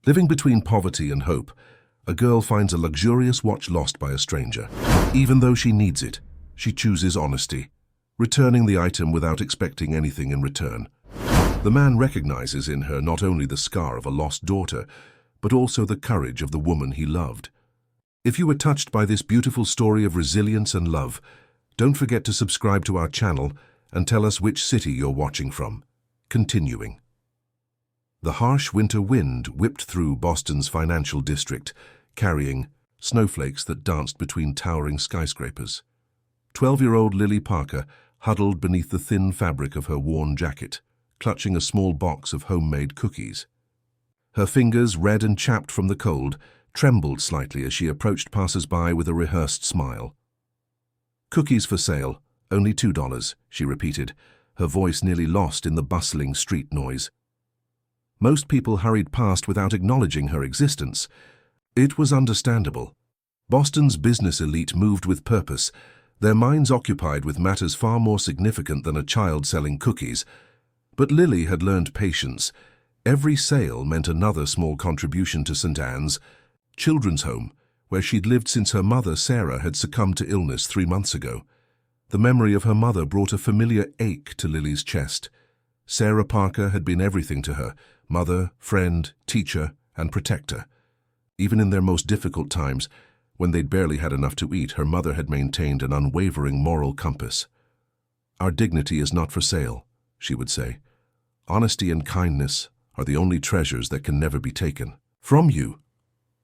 Living between poverty and hope, a girl finds a luxurious watch lost by a stranger. Even though she needs it, she chooses honesty, returning the item without expecting anything in return. The man recognizes in her not only the scar of a lost daughter, but also the courage of the woman he loved. If you were touched by this beautiful story of resilience and love, don't forget to subscribe to our channel and tell us which city you're watching from. Continuing. The harsh winter wind whipped through Boston's financial district, carrying snowflakes that danced between towering skyscrapers. 12-year-old Lily Parker huddled beneath the thin fabric of her worn jacket, clutching a small box of homemade cookies. Her fingers, red and chapped from the cold, trembled slightly as she approached passers-by with a rehearsed smile. "Cookies for sale, only $2, she repeated, her voice nearly lost in the bustling street noise. Most people hurried past without acknowledging her existence. It was understandable. Boston's business elite moved with purpose, their minds occupied with matters far more significant than a child selling cookies. But Lily had learned patience. Every sale meant another small contribution to St. Anne's children's home, where she'd lived since her mother, Sarah, had succumbed to illness 3 months ago. The memory of her mother brought a familiar ache to Lily's chest. Sarah Parker had been everything to her: mother, friend, teacher, and protector. Even in their most difficult times, when they'd barely had enough to eat, her mother had maintained an unwavering moral compass. "Our dignity is not for sale," she would say. "Honesty and kindness are the only treasures that can never be taken from you."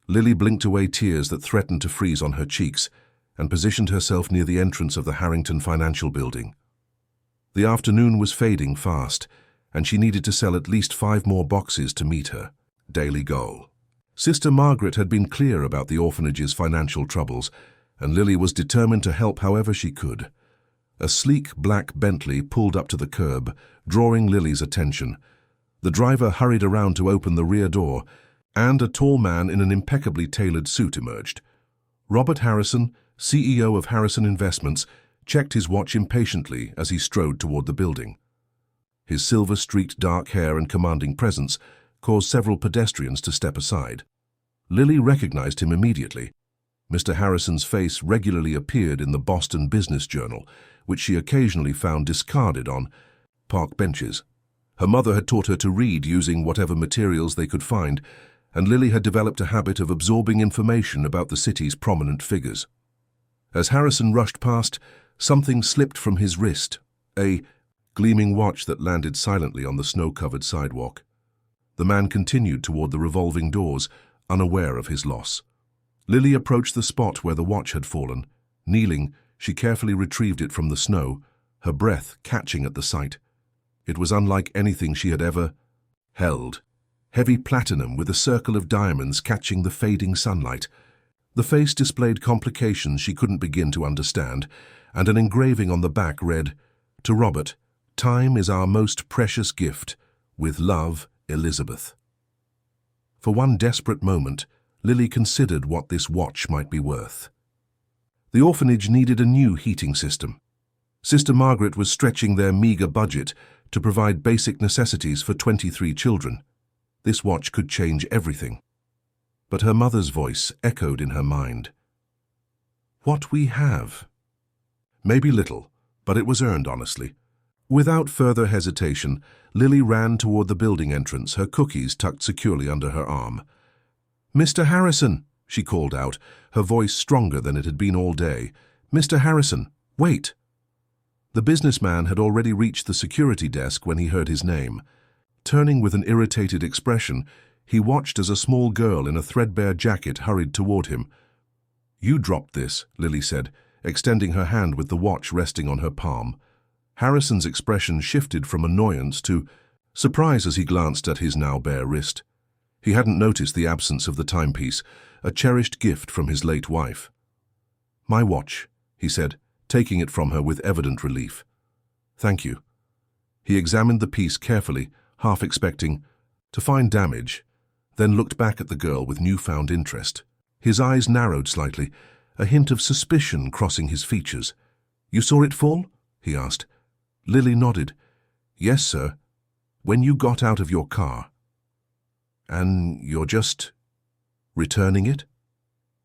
Lily blinked away tears that threatened to freeze on her cheeks and positioned herself near the entrance of the Harrington Financial Building. The afternoon was fading fast, and she needed to sell at least 5 more boxes to meet her daily goal. Sister Margaret had been clear about the orphanage's financial troubles, and Lily was determined to help however she could. A sleek black Bentley pulled up to the curb, drawing Lily's attention. The driver hurried around to open the rear door, and a tall man in an impeccably tailored suit emerged. Robert Harrison, CEO of Harrison Investments, checked his watch impatiently as he strode toward the building. His silver-streaked dark hair and commanding presence caused several pedestrians to step aside. Lily recognized him immediately. Mr. Harrison's face regularly appeared in the Boston Business Journal, which she occasionally found discarded on park benches. Her mother had taught her to read using whatever materials they could find, and Lily had developed a habit of absorbing information about the city's prominent figures. As Harrison rushed past, something slipped from his wrist, a gleaming watch that landed silently on the snow-covered sidewalk. The man continued toward the revolving doors, unaware of his loss. Lily approached the spot where the watch had fallen. Kneeling, she carefully retrieved it from the snow, her breath catching at the sight. It was unlike anything she had ever held. Heavy platinum with a circle of diamonds catching the fading sunlight. The face displayed complications she couldn't begin to understand, and an engraving on the back read, "To Robert, time is our most precious gift. With love, Elizabeth." For one desperate moment, Lily considered what this watch might be worth. The orphanage needed a new heating system. Sister Margaret was stretching their meager budget to provide basic necessities for 23 children. This watch could change everything. But her mother's voice echoed in her mind. "What we have." Maybe little, but it was earned honestly. Without further hesitation, Lily ran toward the building entrance, her cookies tucked securely under her arm. "Mr. Harrison," she called out, her voice stronger than it had been all day. "Mr. Harrison, wait." The businessman had already reached the security desk when he heard his name. Turning with an irritated expression, he watched as a small girl in a threadbare jacket hurried toward him. "You dropped this," Lily said, extending her hand with the watch resting on her palm. Harrison's expression shifted from annoyance to surprise as he glanced at his now bare wrist. He hadn't noticed the absence of the timepiece, a cherished gift from his late wife. "My watch," he said, taking it from her with evident relief. "Thank you." He examined the piece carefully, half expecting to find damage, then looked back at the girl with newfound interest. His eyes narrowed slightly, a hint of suspicion crossing his features. "You saw it fall?" he asked. Lily nodded. "Yes, sir. When you got out of your car." And you're just returning it?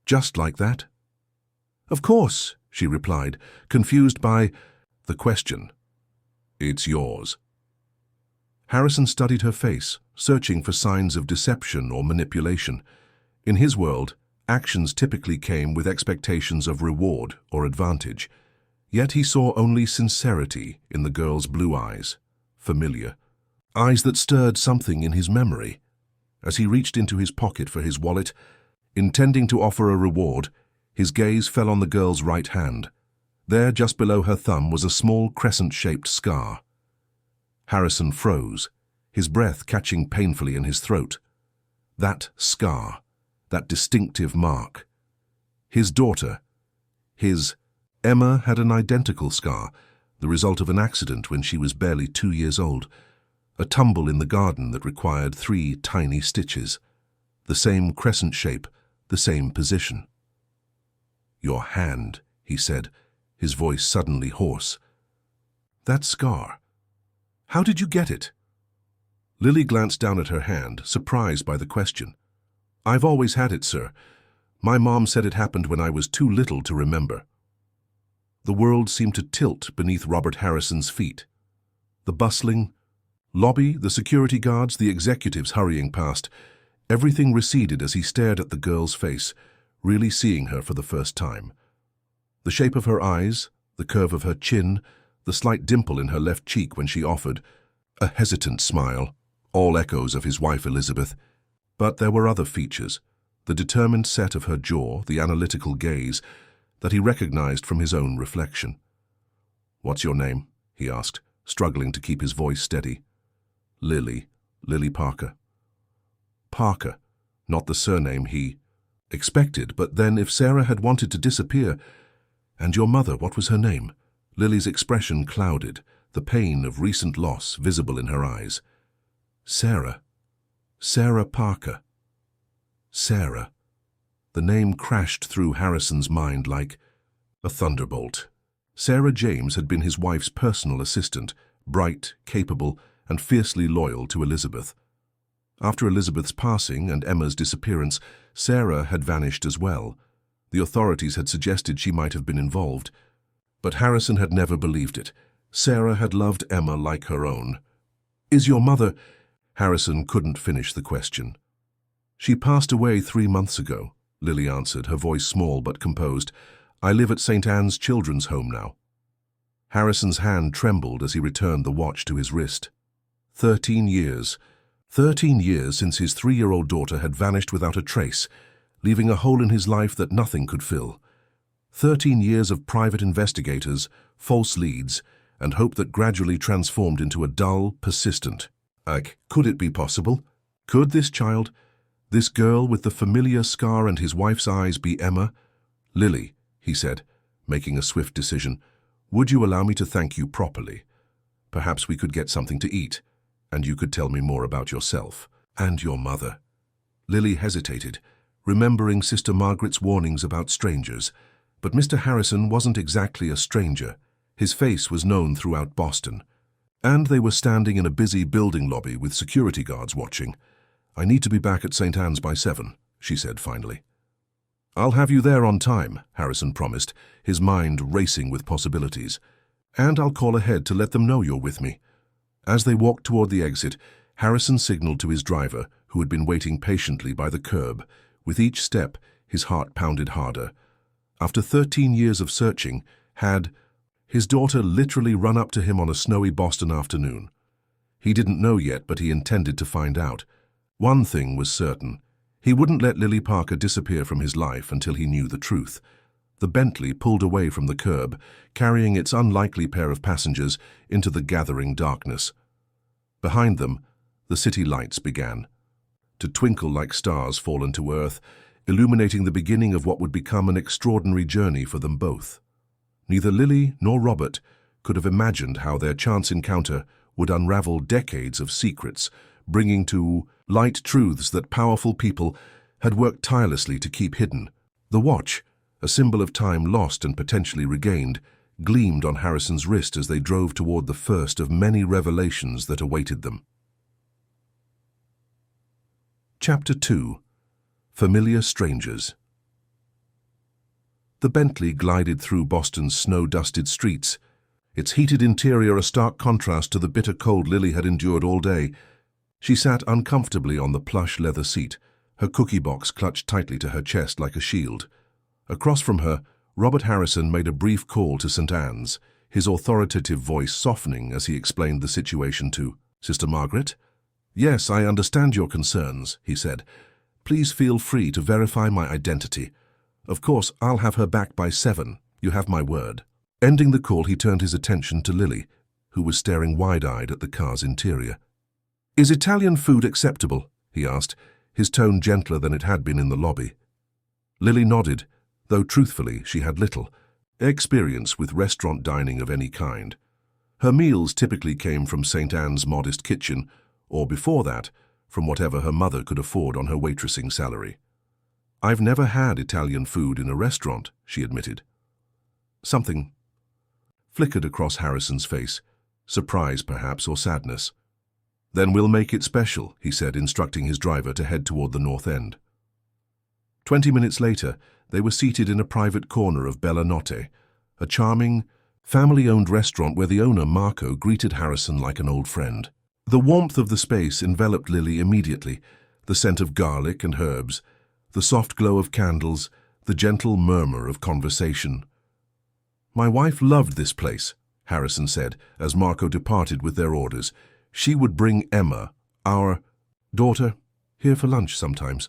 Just like that? Of course, she replied, confused by the question. It's yours. Harrison studied her face, searching for signs of deception or manipulation. In his world, actions typically came with expectations of reward or advantage. Yet he saw only sincerity in the girl's blue eyes, familiar. Eyes that stirred something in his memory. As he reached into his pocket for his wallet, intending to offer a reward, his gaze fell on the girl's right hand. There, just below her thumb, was a small crescent-shaped scar. Harrison froze, his breath catching painfully in his throat. That scar, that distinctive mark. His daughter, Emma, had an identical scar, the result of an accident when she was barely 2 years old. A tumble in the garden that required 3 tiny stitches. The same crescent shape, the same position. Your hand, he said, his voice suddenly hoarse. That scar. How did you get it? Lily glanced down at her hand, surprised by the question. I've always had it, sir. My mom said it happened when I was too little to remember. The world seemed to tilt beneath Robert Harrison's feet. The bustling lobby, the security guards, the executives hurrying past, everything receded as he stared at the girl's face, really seeing her for the first time. The shape of her eyes, the curve of her chin, the slight dimple in her left cheek when she offered, a hesitant smile, all echoes of his wife Elizabeth. But there were other features, the determined set of her jaw, the analytical gaze, that he recognized from his own reflection. What's your name? He asked, struggling to keep his voice steady. Lily Parker. Parker, not the surname he expected, but then if Sarah had wanted to disappear, and your mother, what was her name? Lily's expression clouded, the pain of recent loss visible in her eyes. Sarah Parker. Sarah. The name crashed through Harrison's mind like a thunderbolt. Sarah James had been his wife's personal assistant, bright, capable, and fiercely loyal to Elizabeth. After Elizabeth's passing and Emma's disappearance, Sarah had vanished as well. The authorities had suggested she might have been involved. But Harrison had never believed it. Sarah had loved Emma like her own. Is your mother? Harrison couldn't finish the question. She passed away 3 months ago, Lily answered, her voice small but composed. I live at St. Anne's Children's Home now. Harrison's hand trembled as he returned the watch to his wrist. 13 years. 13 years since his 3-year-old daughter had vanished without a trace, leaving a hole in his life that nothing could fill. 13 years of private investigators, false leads, and hope that gradually transformed into a dull, persistent. Could it be possible? Could this child, this girl with the familiar scar and his wife's eyes, be Emma? Lily, he said, making a swift decision, would you allow me to thank you properly? Perhaps we could get something to eat, and you could tell me more about yourself and your mother. Lily hesitated, remembering Sister Margaret's warnings about strangers. But Mr. Harrison wasn't exactly a stranger. His face was known throughout Boston. And they were standing in a busy building lobby with security guards watching. I need to be back at St. Anne's by 7, she said finally. I'll have you there on time, Harrison promised, his mind racing with possibilities. And I'll call ahead to let them know you're with me. As they walked toward the exit, Harrison signaled to his driver, who had been waiting patiently by the curb. With each step, his heart pounded harder. After 13 years of searching, had his daughter literally run up to him on a snowy Boston afternoon? He didn't know yet, but he intended to find out. One thing was certain. He wouldn't let Lily Parker disappear from his life until he knew the truth. The Bentley pulled away from the curb, carrying its unlikely pair of passengers into the gathering darkness. Behind them, the city lights began to twinkle like stars fallen to earth, illuminating the beginning of what would become an extraordinary journey for them both. Neither Lily nor Robert could have imagined how their chance encounter would unravel decades of secrets, bringing to light truths that powerful people had worked tirelessly to keep hidden. The watch, a symbol of time lost and potentially regained, gleamed on Harrison's wrist as they drove toward the first of many revelations that awaited them. Chapter 2. Familiar Strangers. The Bentley glided through Boston's snow-dusted streets, its heated interior a stark contrast to the bitter cold Lily had endured all day. She sat uncomfortably on the plush leather seat, her cookie box clutched tightly to her chest like a shield. Across from her, Robert Harrison made a brief call to St. Anne's, his authoritative voice softening as he explained the situation to Sister Margaret. "Yes, I understand your concerns," he said. "Please feel free to verify my identity. Of course, I'll have her back by 7. You have my word." Ending the call, he turned his attention to Lily, who was staring wide-eyed at the car's interior. "Is Italian food acceptable?" he asked, his tone gentler than it had been in the lobby. Lily nodded, though truthfully she had little experience with restaurant dining of any kind. Her meals typically came from St. Anne's modest kitchen, or before that, from whatever her mother could afford on her waitressing salary. "I've never had Italian food in a restaurant," she admitted. Something flickered across Harrison's face, surprise perhaps or sadness. "Then we'll make it special," he said, instructing his driver to head toward the north end. 20 minutes later, they were seated in a private corner of Bella Notte, a charming, family-owned restaurant where the owner, Marco, greeted Harrison like an old friend. The warmth of the space enveloped Lily immediately, the scent of garlic and herbs, the soft glow of candles, the gentle murmur of conversation. "My wife loved this place," Harrison said, as Marco departed with their orders. "She would bring Emma, our daughter, here for lunch sometimes."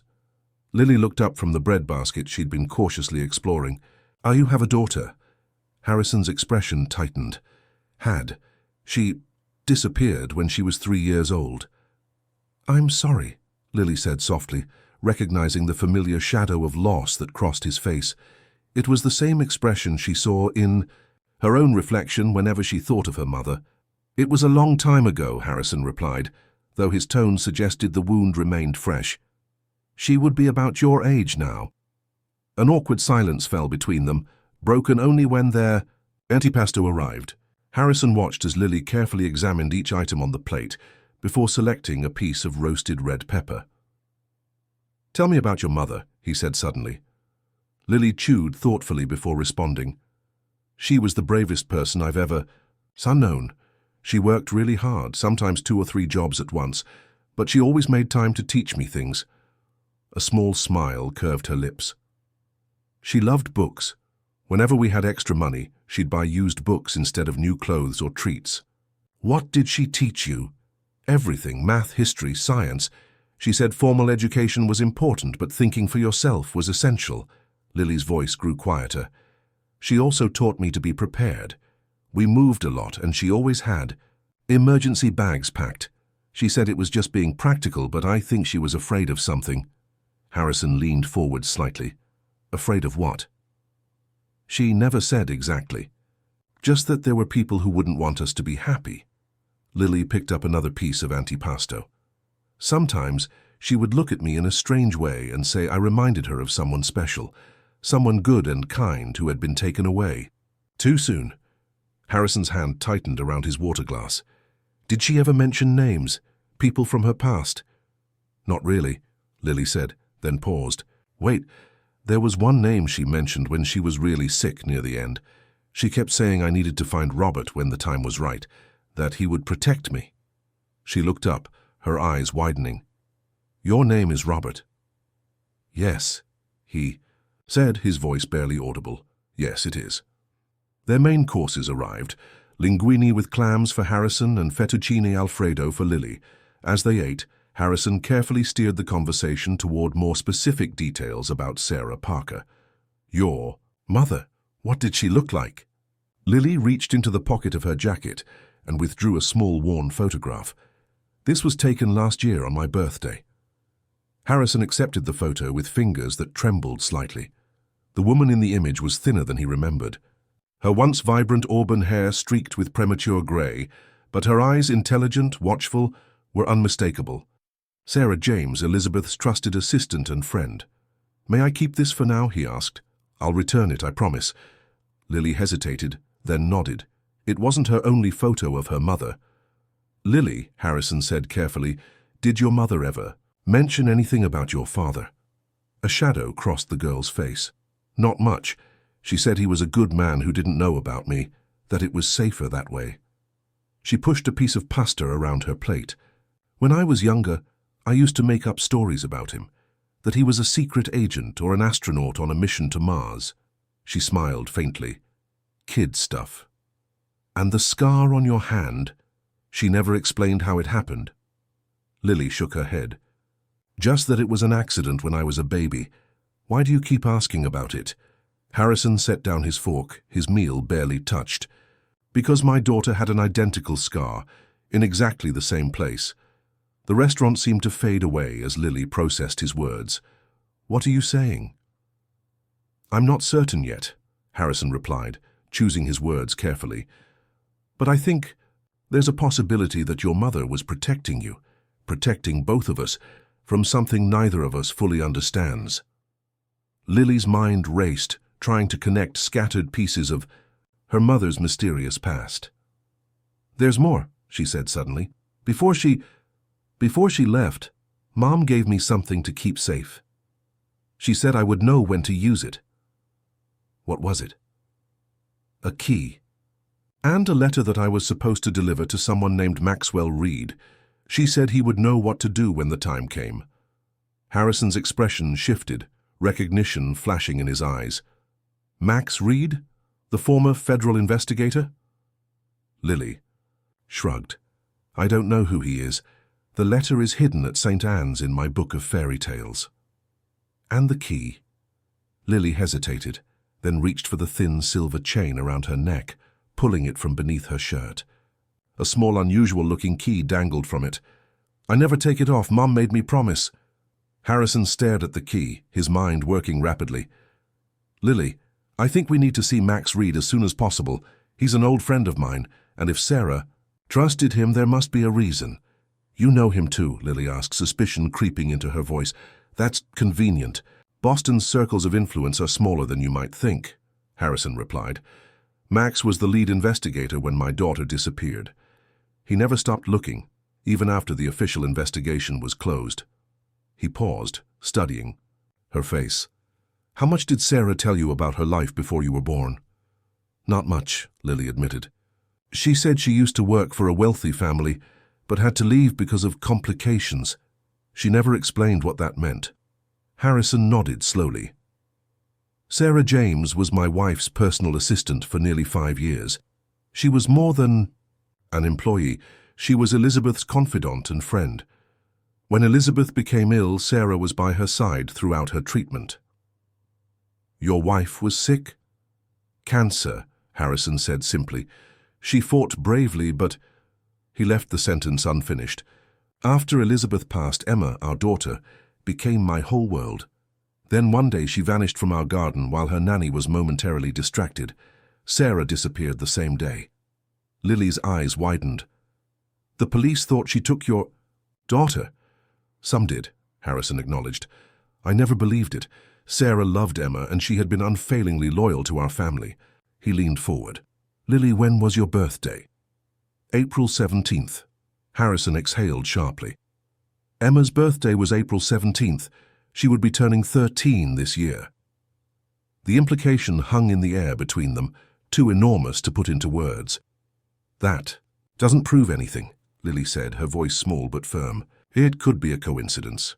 Lily looked up from the bread basket she'd been cautiously exploring. "You have a daughter?" Harrison's expression tightened. "Had. She disappeared when she was 3 years old." "I'm sorry," Lily said softly, recognizing the familiar shadow of loss that crossed his face. It was the same expression she saw in her own reflection whenever she thought of her mother. "It was a long time ago," Harrison replied, though his tone suggested the wound remained fresh. "She would be about your age now." An awkward silence fell between them, broken only when their antipasto arrived. Harrison watched as Lily carefully examined each item on the plate before selecting a piece of roasted red pepper. "Tell me about your mother," he said suddenly. Lily chewed thoughtfully before responding. "She was the bravest person I've ever known. She worked really hard, sometimes 2 or 3 jobs at once, but she always made time to teach me things." A small smile curved her lips. "She loved books. Whenever we had extra money, she'd buy used books instead of new clothes or treats." "What did she teach you?" "Everything, math, history, science. She said formal education was important, but thinking for yourself was essential." Lily's voice grew quieter. "She also taught me to be prepared. We moved a lot, and she always had emergency bags packed. She said it was just being practical, but I think she was afraid of something." Harrison leaned forward slightly. "Afraid of what?" "She never said exactly. Just that there were people who wouldn't want us to be happy." Lily picked up another piece of antipasto. "Sometimes she would look at me in a strange way and say I reminded her of someone special, someone good and kind who had been taken away. Too soon." Harrison's hand tightened around his water glass. "Did she ever mention names, people from her past?" "Not really," Lily said, then paused. "Wait, there was one name she mentioned when she was really sick near the end. She kept saying I needed to find Robert when the time was right, that he would protect me." She looked up, her eyes widening. "Your name is Robert?" "Yes," he said, his voice barely audible. "Yes, it is." Their main courses arrived, linguine with clams for Harrison and fettuccine alfredo for Lily. As they ate, Harrison carefully steered the conversation toward more specific details about Sarah Parker. "Your mother, what did she look like?" Lily reached into the pocket of her jacket and withdrew a small worn photograph. "This was taken last year on my birthday." Harrison accepted the photo with fingers that trembled slightly. The woman in the image was thinner than he remembered. Her once vibrant auburn hair streaked with premature gray, but her eyes, intelligent, watchful, were unmistakable. Sarah James, Elizabeth's trusted assistant and friend. "May I keep this for now?" he asked. "I'll return it, I promise." Lily hesitated, then nodded. It wasn't her only photo of her mother. "Lily," Harrison said carefully, "did your mother ever Mention anything about your father? A shadow crossed the girl's face. Not much. She said he was a good man who didn't know about me, that it was safer that way. She pushed a piece of pasta around her plate. When I was younger, I used to make up stories about him, that he was a secret agent or an astronaut on a mission to Mars. She smiled faintly. Kid stuff. And the scar on your hand? She never explained how it happened. Lily shook her head. Just that it was an accident when I was a baby. Why do you keep asking about it? Harrison set down his fork, his meal barely touched. Because my daughter had an identical scar, in exactly the same place. The restaurant seemed to fade away as Lily processed his words. What are you saying? I'm not certain yet, Harrison replied, choosing his words carefully. But I think there's a possibility that your mother was protecting you, protecting both of us, from something neither of us fully understands. Lily's mind raced, trying to connect scattered pieces of her mother's mysterious past. There's more, she said suddenly. Before she left, Mom gave me something to keep safe. She said I would know when to use it. What was it? A key. And a letter that I was supposed to deliver to someone named Maxwell Reed. She said he would know what to do when the time came. Harrison's expression shifted, recognition flashing in his eyes. Max Reed? The former federal investigator? Lily shrugged. I don't know who he is. The letter is hidden at St. Anne's in my book of fairy tales. And the key? Lily hesitated, then reached for the thin silver chain around her neck, pulling it from beneath her shirt. A small, unusual-looking key dangled from it. I never take it off. Mom made me promise. Harrison stared at the key, his mind working rapidly. Lily, I think we need to see Max Reed as soon as possible. He's an old friend of mine, and if Sarah trusted him, there must be a reason. You know him too, Lily asked, suspicion creeping into her voice. That's convenient. Boston's circles of influence are smaller than you might think, Harrison replied. Max was the lead investigator when my daughter disappeared. He never stopped looking, even after the official investigation was closed. He paused, studying her face. How much did Sarah tell you about her life before you were born? Not much, Lily admitted. She said she used to work for a wealthy family, but had to leave because of complications. She never explained what that meant. Harrison nodded slowly. Sarah James was my wife's personal assistant for nearly 5 years. She was more than an employee. She was Elizabeth's confidant and friend. When Elizabeth became ill, Sarah was by her side throughout her treatment. Your wife was sick? Cancer, Harrison said simply. She fought bravely, but... He left the sentence unfinished. After Elizabeth passed, Emma, our daughter, became my whole world. Then one day she vanished from our garden while her nanny was momentarily distracted. Sarah disappeared the same day. Lily's eyes widened. The police thought she took your daughter. Some did, Harrison acknowledged. I never believed it. Sarah loved Emma, and she had been unfailingly loyal to our family. He leaned forward. Lily, when was your birthday? April 17th. Harrison exhaled sharply. Emma's birthday was April 17th. She would be turning 13 this year. The implication hung in the air between them, too enormous to put into words. That doesn't prove anything, Lily said, her voice small but firm. It could be a coincidence.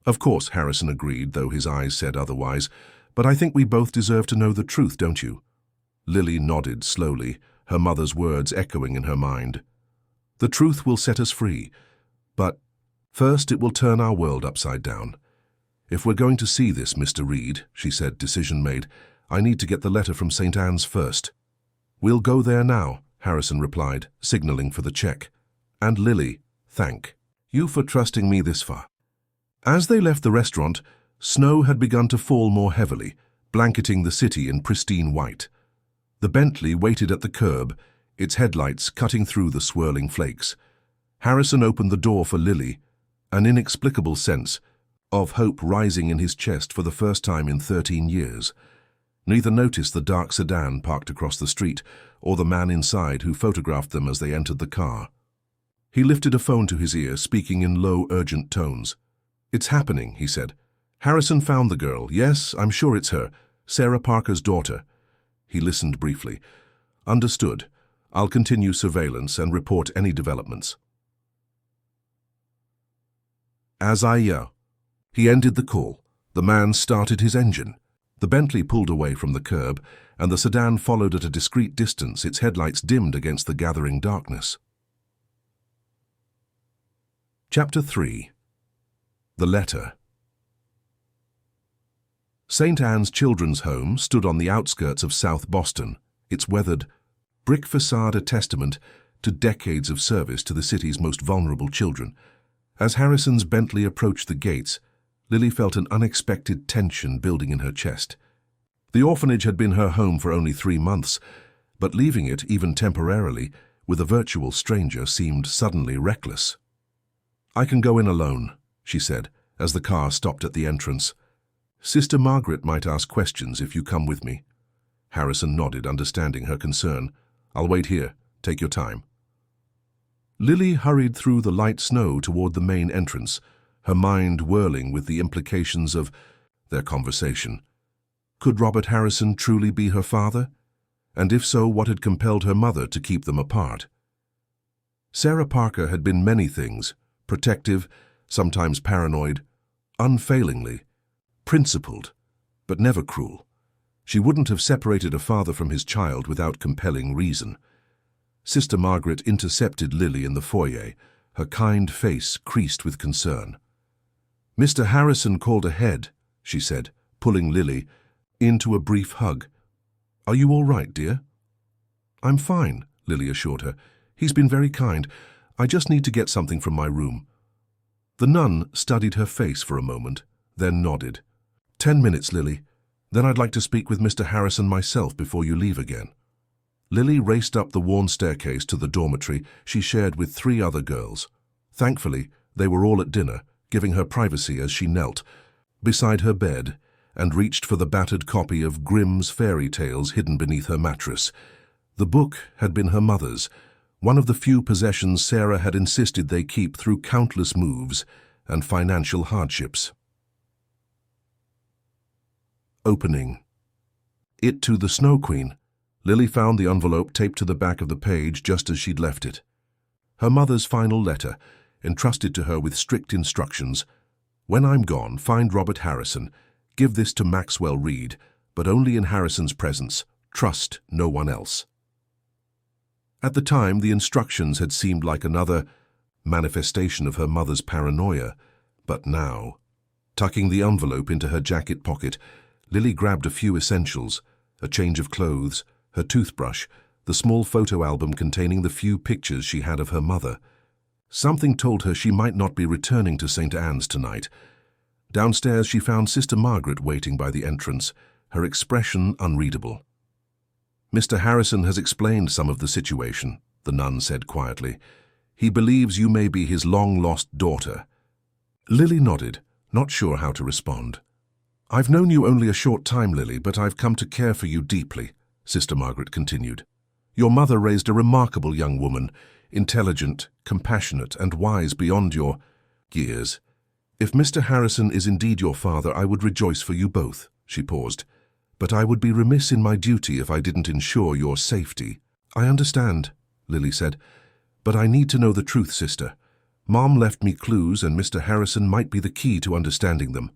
Of course, Harrison agreed, though his eyes said otherwise. But I think we both deserve to know the truth, don't you? Lily nodded slowly, her mother's words echoing in her mind. The truth will set us free, but first it will turn our world upside down. If we're going to see this, Mr. Reed, she said, decision made, I need to get the letter from St. Anne's first. We'll go there now, Harrison replied, signaling for the check. And Lily, thank you for trusting me this far. As they left the restaurant, snow had begun to fall more heavily, blanketing the city in pristine white. The Bentley waited at the curb, its headlights cutting through the swirling flakes. Harrison opened the door for Lily, an inexplicable sense of hope rising in his chest for the first time in 13 years. Neither noticed the dark sedan parked across the street or the man inside who photographed them as they entered the car. He lifted a phone to his ear, speaking in low, urgent tones. "It's happening," he said. "Harrison found the girl. Yes, I'm sure it's her. Sarah Parker's daughter." He listened briefly. "Understood. I'll continue surveillance and report any developments." As he ended the call, the man started his engine. The Bentley pulled away from the curb, and the sedan followed at a discreet distance, its headlights dimmed against the gathering darkness. Chapter 3. The Letter. St. Anne's Children's Home stood on the outskirts of South Boston, its weathered brick facade a testament to decades of service to the city's most vulnerable children. As Harrison's Bentley approached the gates, Lily felt an unexpected tension building in her chest. The orphanage had been her home for only 3 months, but leaving it, even temporarily, with a virtual stranger seemed suddenly reckless. "I can go in alone," she said, as the car stopped at the entrance. "Sister Margaret might ask questions if you come with me." Harrison nodded, understanding her concern. "I'll wait here. Take your time." Lily hurried through the light snow toward the main entrance, her mind whirling with the implications of their conversation. Could Robert Harrison truly be her father? And if so, what had compelled her mother to keep them apart? Sarah Parker had been many things: protective, sometimes paranoid, unfailingly, principled, but never cruel. She wouldn't have separated a father from his child without compelling reason. Sister Margaret intercepted Lily in the foyer, her kind face creased with concern. "Mr. Harrison called ahead," she said, pulling Lily into a brief hug. "Are you all right, dear?" "I'm fine," Lily assured her. "He's been very kind. I just need to get something from my room." The nun studied her face for a moment, then nodded. 10 minutes, Lily. Then I'd like to speak with Mr. Harrison myself before you leave again." Lily raced up the worn staircase to the dormitory she shared with 3 other girls. Thankfully, they were all at dinner, giving her privacy as she knelt beside her bed and reached for the battered copy of Grimm's fairy tales hidden beneath her mattress. The book had been her mother's, one of the few possessions Sarah had insisted they keep through countless moves and financial hardships. Opening. It to the Snow Queen. Lily found the envelope taped to the back of the page just as she'd left it. Her mother's final letter, entrusted to her with strict instructions. "When I'm gone, find Robert Harrison. Give this to Maxwell Reed, but only in Harrison's presence. Trust no one else." At the time, the instructions had seemed like another manifestation of her mother's paranoia, but now, tucking the envelope into her jacket pocket, Lily grabbed a few essentials: a change of clothes, her toothbrush, the small photo album containing the few pictures she had of her mother. Something told her she might not be returning to St. Anne's tonight. Downstairs she found Sister Margaret waiting by the entrance, her expression unreadable. "Mr. Harrison has explained some of the situation," the nun said quietly. "He believes you may be his long-lost daughter." Lily nodded, not sure how to respond. "I've known you only a short time, Lily, but I've come to care for you deeply," Sister Margaret continued. "Your mother raised a remarkable young woman, intelligent, compassionate, and wise beyond your years. If Mr. Harrison is indeed your father, I would rejoice for you both." She paused. "But I would be remiss in my duty if I didn't ensure your safety." "I understand," Lily said, "but I need to know the truth, sister. Mom left me clues, and Mr. Harrison might be the key to understanding them."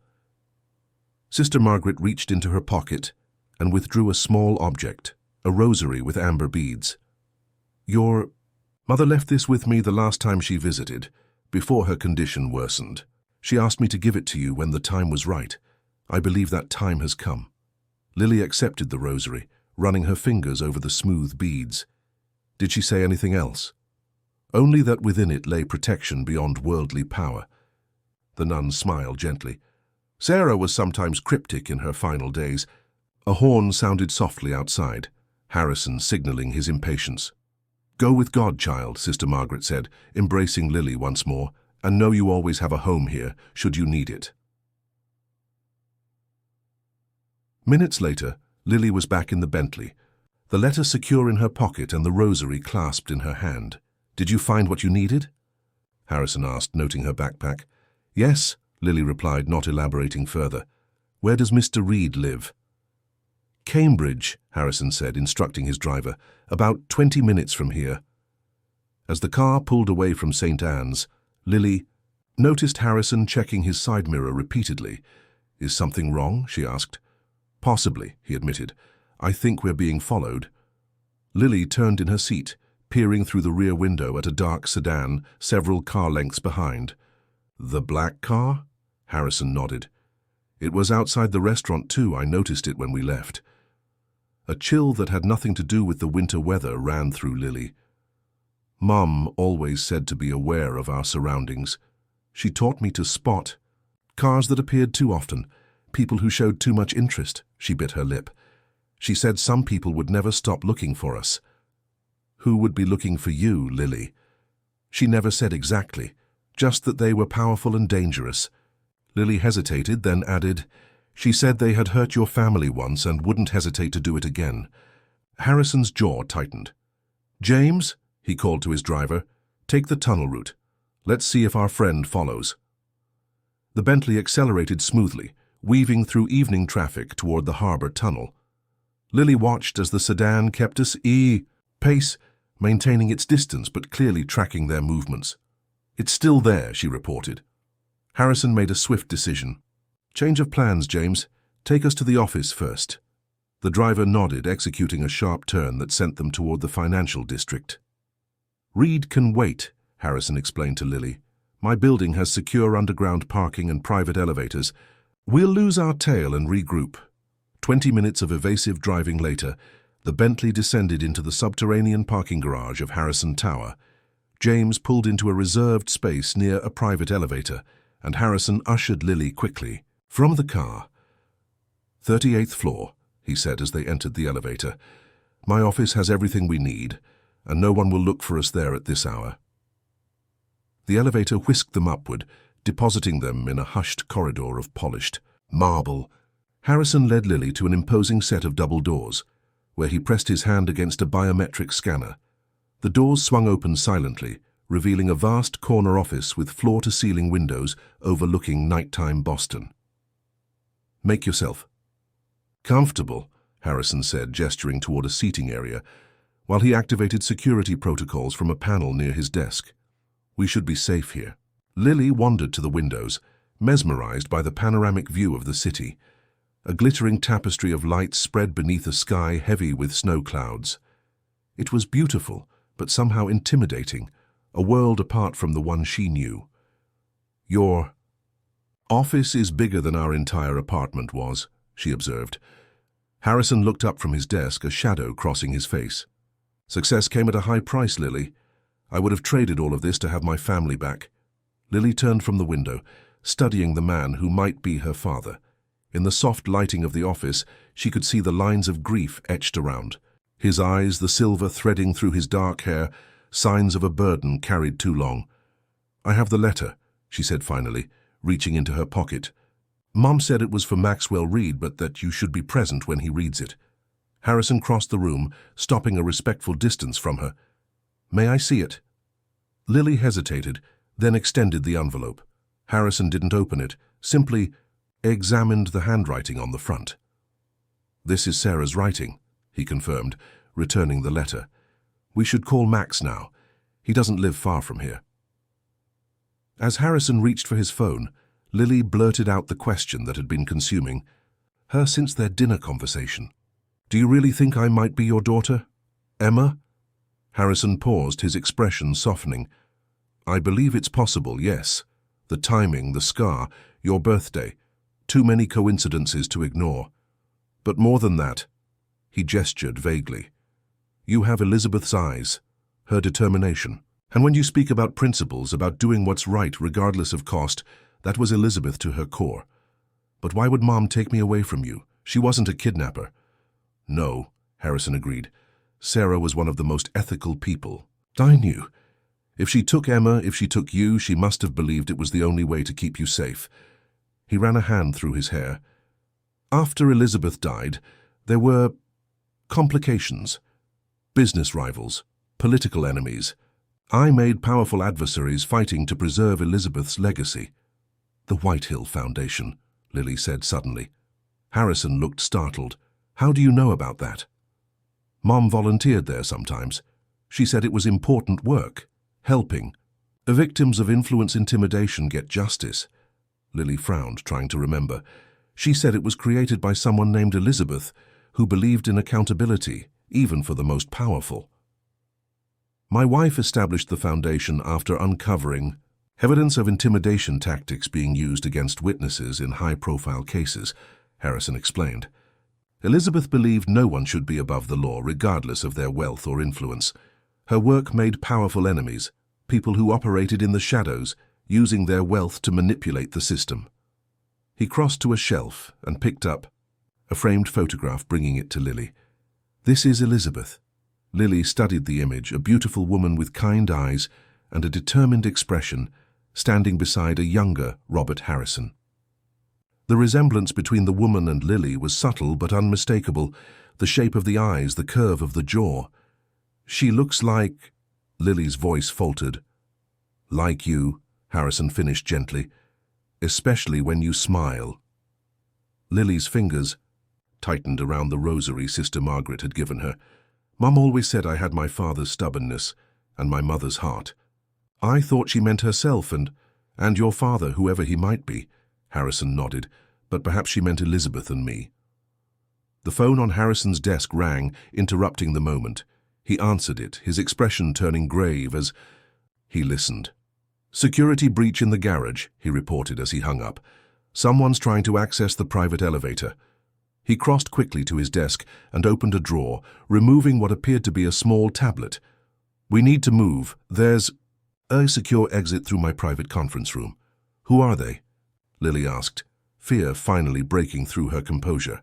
Sister Margaret reached into her pocket and withdrew a small object, a rosary with amber beads. "Your mother left this with me the last time she visited, before her condition worsened. She asked me to give it to you when the time was right. I believe that time has come." Lily accepted the rosary, running her fingers over the smooth beads. Did she say anything else? Only that within it lay protection beyond worldly power. The nun smiled gently. Sarah was sometimes cryptic in her final days. A horn sounded softly outside, Harrison signaling his impatience. "Go with God, child," Sister Margaret said, embracing Lily once more, "and know you always have a home here, should you need it." Minutes later, Lily was back in the Bentley, the letter secure in her pocket and the rosary clasped in her hand. "Did you find what you needed?" Harrison asked, noting her backpack. "Yes," Lily replied, not elaborating further. Where does Mr. Reed live? Cambridge, Harrison said, instructing his driver. About 20 minutes from here. As the car pulled away from St. Anne's, Lily noticed Harrison checking his side mirror repeatedly. Is something wrong? She asked. Possibly, he admitted. I think we're being followed. Lily turned in her seat, peering through the rear window at a dark sedan several car lengths behind. The black car? Harrison nodded. It was outside the restaurant too. I noticed it when we left. A chill that had nothing to do with the winter weather ran through Lily. Mum always said to be aware of our surroundings. She taught me to spot cars that appeared too often, people who showed too much interest. She bit her lip. She said some people would never stop looking for us. Who would be looking for you, Lily? She never said exactly, just that they were powerful and dangerous. Lily hesitated, then added, she said they had hurt your family once and wouldn't hesitate to do it again. Harrison's jaw tightened. James, he called to his driver, take the tunnel route. Let's see if our friend follows. The Bentley accelerated smoothly, weaving through evening traffic toward the harbor tunnel. Lily watched as the sedan kept its pace, maintaining its distance but clearly tracking their movements. It's still there, she reported. Harrison made a swift decision. Change of plans, James. Take us to the office first. The driver nodded, executing a sharp turn that sent them toward the financial district. Reed can wait, Harrison explained to Lily. My building has secure underground parking and private elevators. We'll lose our tail and regroup. 20 minutes of evasive driving later, the Bentley descended into the subterranean parking garage of Harrison Tower. James pulled into a reserved space near a private elevator, and Harrison ushered Lily quickly from the car. 38th floor, he said as they entered the elevator. My office has everything we need, and no one will look for us there at this hour. The elevator whisked them upward, depositing them in a hushed corridor of polished marble. Harrison led Lily to an imposing set of double doors, where he pressed his hand against a biometric scanner. The doors swung open silently, revealing a vast corner office with floor-to-ceiling windows overlooking nighttime Boston. Make yourself comfortable, Harrison said, gesturing toward a seating area, while he activated security protocols from a panel near his desk. We should be safe here. Lily wandered to the windows, mesmerized by the panoramic view of the city. A glittering tapestry of lights spread beneath a sky heavy with snow clouds. It was beautiful, but somehow intimidating, a world apart from the one she knew. Your office is bigger than our entire apartment was, she observed. Harrison looked up from his desk, a shadow crossing his face. Success came at a high price, Lily. I would have traded all of this to have my family back. Lily turned from the window, studying the man who might be her father. In the soft lighting of the office, she could see the lines of grief etched around. His eyes, the silver threading through his dark hair, signs of a burden carried too long. I have the letter, she said finally, reaching into her pocket. Mom said it was for Maxwell Reed, but that you should be present when he reads it. Harrison crossed the room, stopping a respectful distance from her. May I see it? Lily hesitated, then extended the envelope. Harrison didn't open it, simply examined the handwriting on the front. This is Sarah's writing, he confirmed, returning the letter. We should call Max now. He doesn't live far from here. As Harrison reached for his phone, Lily blurted out the question that had been consuming her since their dinner conversation. Do you really think I might be your daughter? Emma? Harrison paused, his expression softening. I believe it's possible, yes. The timing, the scar, your birthday. Too many coincidences to ignore. But more than that, he gestured vaguely. You have Elizabeth's eyes, her determination. And when you speak about principles, about doing what's right regardless of cost, that was Elizabeth to her core. But why would Mom take me away from you? She wasn't a kidnapper. No, Harrison agreed. Sarah was one of the most ethical people I knew. If she took Emma, if she took you, she must have believed it was the only way to keep you safe. He ran a hand through his hair. After Elizabeth died, there were complications. Business rivals, political enemies. I made powerful adversaries fighting to preserve Elizabeth's legacy. The Whitehill Foundation, Lily said suddenly. Harrison looked startled. How do you know about that? Mom volunteered there sometimes. She said it was important work, helping. Victims of influence intimidation get justice. Lily frowned, trying to remember. She said it was created by someone named Elizabeth, who believed in accountability, even for the most powerful. My wife established the foundation after uncovering evidence of intimidation tactics being used against witnesses in high-profile cases, Harrison explained. Elizabeth believed no one should be above the law, regardless of their wealth or influence. Her work made powerful enemies, people who operated in the shadows, using their wealth to manipulate the system. He crossed to a shelf and picked up a framed photograph, bringing it to Lily. This is Elizabeth. Lily studied the image, a beautiful woman with kind eyes and a determined expression, standing beside a younger Robert Harrison. The resemblance between the woman and Lily was subtle but unmistakable, the shape of the eyes, the curve of the jaw. She looks like... Lily's voice faltered. Like you, Harrison finished gently, especially when you smile. Lily's fingers tightened around the rosary Sister Margaret had given her. Mum always said I had my father's stubbornness and my mother's heart. I thought she meant herself and your father, whoever he might be. Harrison nodded, but perhaps she meant Elizabeth and me. The phone on Harrison's desk rang, interrupting the moment. He answered it, his expression turning grave as he listened. Security breach in the garage, he reported as he hung up. Someone's trying to access the private elevator. He crossed quickly to his desk and opened a drawer, removing what appeared to be a small tablet. We need to move. There's a secure exit through my private conference room. Who are they? Lily asked, fear finally breaking through her composure.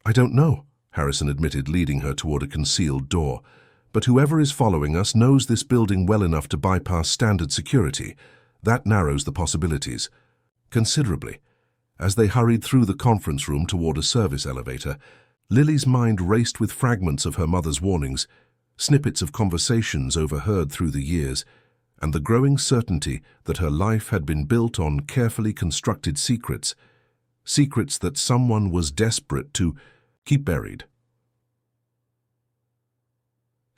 I don't know, Harrison admitted, leading her toward a concealed door. But whoever is following us knows this building well enough to bypass standard security. That narrows the possibilities considerably. As they hurried through the conference room toward a service elevator, Lily's mind raced with fragments of her mother's warnings, snippets of conversations overheard through the years, and the growing certainty that her life had been built on carefully constructed secrets, secrets that someone was desperate to keep buried.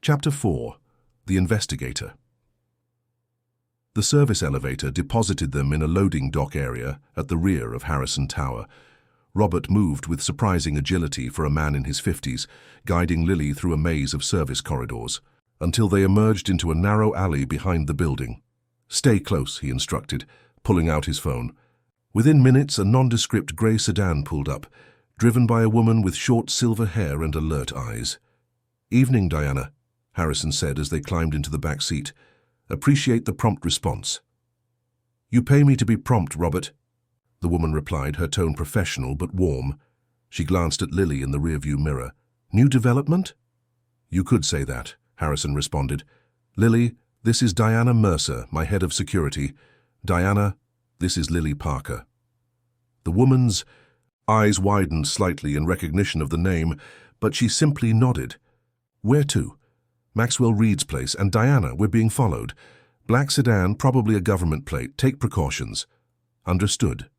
Chapter 4. The Investigator. The service elevator deposited them in a loading dock area at the rear of Harrison Tower. Robert moved with surprising agility for a man in his 50s, guiding Lily through a maze of service corridors, until they emerged into a narrow alley behind the building. Stay close, he instructed, pulling out his phone. Within minutes, a nondescript grey sedan pulled up, driven by a woman with short silver hair and alert eyes. Evening, Diana, Harrison said as they climbed into the back seat. Appreciate the prompt response. You pay me to be prompt, Robert, the woman replied, her tone professional but warm. She glanced at Lily in the rearview mirror. New development? You could say that, Harrison responded. Lily, this is Diana Mercer, my head of security. Diana, this is Lily Parker. The woman's eyes widened slightly in recognition of the name, but she simply nodded. Where to? Maxwell Reed's place, and Diana, we're being followed. Black sedan, probably a government plate. Take precautions. Understood.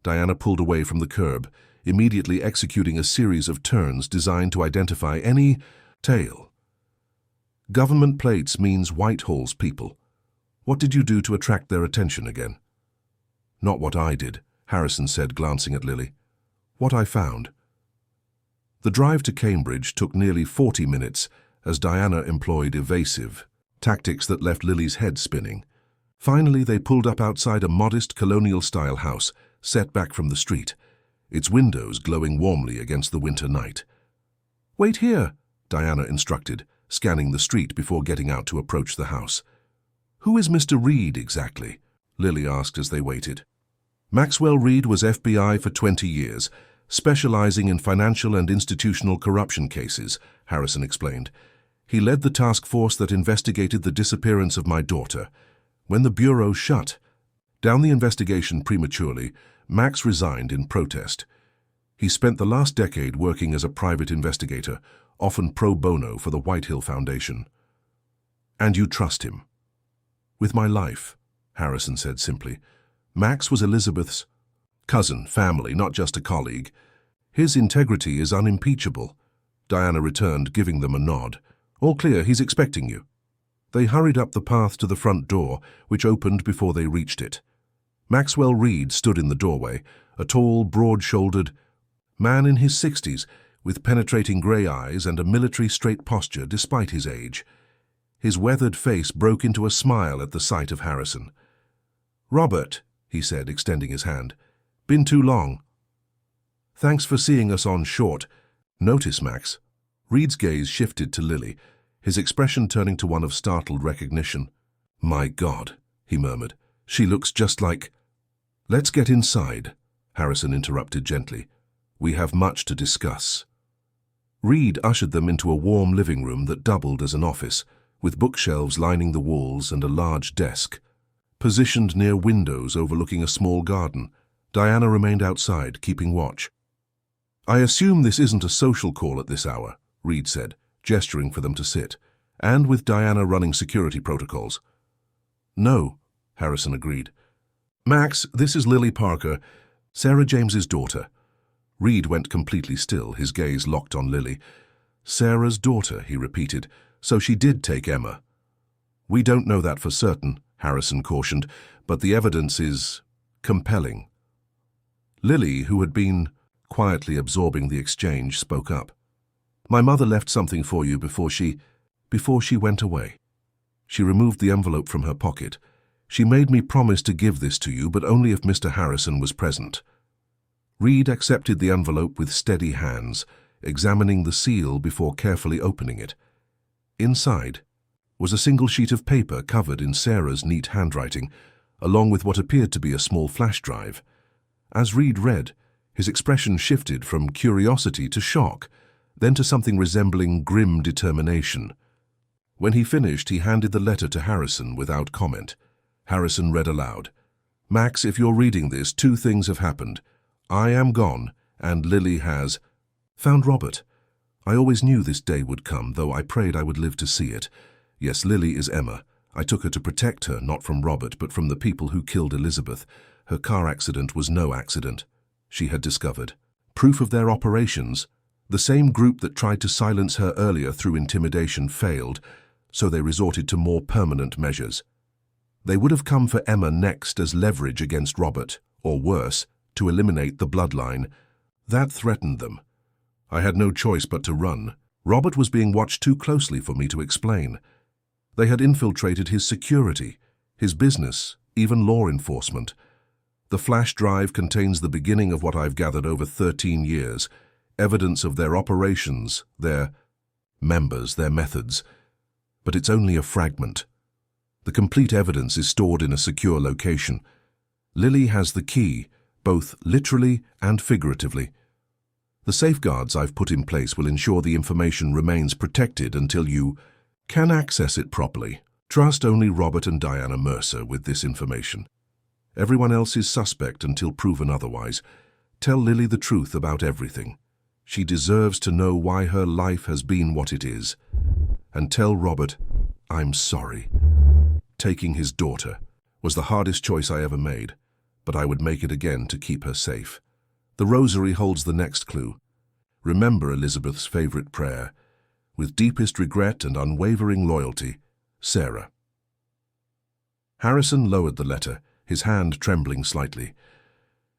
Diana pulled away from the curb, immediately executing a series of turns designed to identify any tail. Government plates means Whitehall's people. What did you do to attract their attention again? Not what I did, Harrison said, glancing at Lily. What I found. The drive to Cambridge took nearly 40 minutes, as Diana employed evasive tactics that left Lily's head spinning. Finally, they pulled up outside a modest colonial-style house, set back from the street, its windows glowing warmly against the winter night. Wait here, Diana instructed, scanning the street before getting out to approach the house. Who is Mr. Reed exactly? Lily asked as they waited. Maxwell Reed was FBI for 20 years, specializing in financial and institutional corruption cases, Harrison explained. He led the task force that investigated the disappearance of my daughter. When the bureau shut down the investigation prematurely, Max resigned in protest. He spent the last decade working as a private investigator, often pro bono for the Whitehill Foundation. And you trust him? With my life, Harrison said simply. Max was Elizabeth's cousin, family, not just a colleague. His integrity is unimpeachable. Diana returned, giving them a nod. All clear, he's expecting you. They hurried up the path to the front door, which opened before they reached it. Maxwell Reed stood in the doorway, a tall, broad-shouldered man in his 60s, with penetrating grey eyes and a military straight posture despite his age. His weathered face broke into a smile at the sight of Harrison. "Robert," he said, extending his hand. "Been too long." "Thanks for seeing us on short notice, Max." Reed's gaze shifted to Lily, his expression turning to one of startled recognition. "My God," he murmured. "She looks just like—" "Let's get inside," Harrison interrupted gently. "We have much to discuss." Reed ushered them into a warm living room that doubled as an office, with bookshelves lining the walls and a large desk. Positioned near windows overlooking a small garden, Diana remained outside, keeping watch. "I assume this isn't a social call at this hour," Reed said, gesturing for them to sit, and with Diana running security protocols. "No," Harrison agreed. "Max, this is Lily Parker, Sarah James's daughter." Reed went completely still, his gaze locked on Lily. "Sarah's daughter," he repeated. "So she did take Emma." "We don't know that for certain," Harrison cautioned, "but the evidence is compelling." Lily, who had been quietly absorbing the exchange, spoke up. "My mother left something for you before she went away." She removed the envelope from her pocket. "She made me promise to give this to you, but only if Mr. Harrison was present." Reed accepted the envelope with steady hands, examining the seal before carefully opening it. Inside was a single sheet of paper covered in Sarah's neat handwriting, along with what appeared to be a small flash drive. As Reed read, his expression shifted from curiosity to shock, then to something resembling grim determination. When he finished, he handed the letter to Harrison without comment. Harrison read aloud, "Max, if you're reading this, two things have happened. I am gone, and Lily has found Robert. I always knew this day would come, though I prayed I would live to see it. Yes, Lily is Emma. I took her to protect her, not from Robert, but from the people who killed Elizabeth. Her car accident was no accident," she had discovered. Proof of their operations. The same group that tried to silence her earlier through intimidation failed, so they resorted to more permanent measures. They would have come for Emma next as leverage against Robert, or worse, to eliminate the bloodline. That threatened them. I had no choice but to run. Robert was being watched too closely for me to explain. They had infiltrated his security, his business, even law enforcement. The flash drive contains the beginning of what I've gathered over 13 years, evidence of their operations, their members, their methods. But it's only a fragment. The complete evidence is stored in a secure location. Lily has the key, both literally and figuratively. The safeguards I've put in place will ensure the information remains protected until you can access it properly. Trust only Robert and Diana Mercer with this information. Everyone else is suspect until proven otherwise. Tell Lily the truth about everything. She deserves to know why her life has been what it is. And tell Robert, I'm sorry. Taking his daughter was the hardest choice I ever made, but I would make it again to keep her safe. The rosary holds the next clue. Remember Elizabeth's favorite prayer. With deepest regret and unwavering loyalty, Sarah. Harrison lowered the letter, his hand trembling slightly.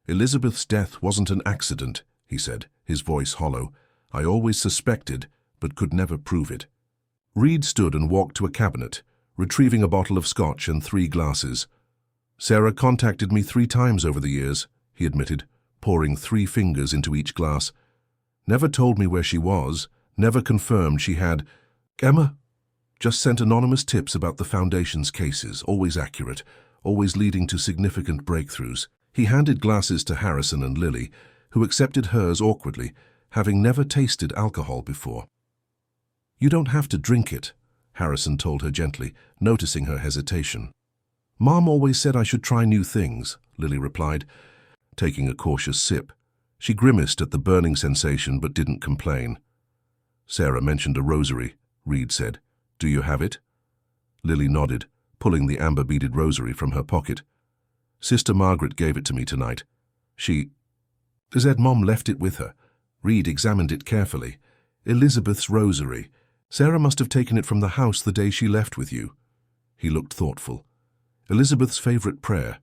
Elizabeth's death wasn't an accident, he said, his voice hollow. I always suspected, but could never prove it. Reed stood and walked to a cabinet, retrieving a bottle of scotch and 3 glasses. Sarah contacted me 3 times over the years, he admitted, pouring 3 fingers into each glass. Never told me where she was, never confirmed she had. Emma? Just sent anonymous tips about the Foundation's cases, always accurate, always leading to significant breakthroughs. He handed glasses to Harrison and Lily, who accepted hers awkwardly, having never tasted alcohol before. You don't have to drink it, Harrison told her gently, noticing her hesitation. Mom always said I should try new things, Lily replied, taking a cautious sip. She grimaced at the burning sensation but didn't complain. Sarah mentioned a rosary, Reed said. Do you have it? Lily nodded, pulling the amber-beaded rosary from her pocket. Sister Margaret gave it to me tonight. Said Mom left it with her. Reed examined it carefully. Elizabeth's rosary. Sarah must have taken it from the house the day she left with you. He looked thoughtful. Elizabeth's favorite prayer.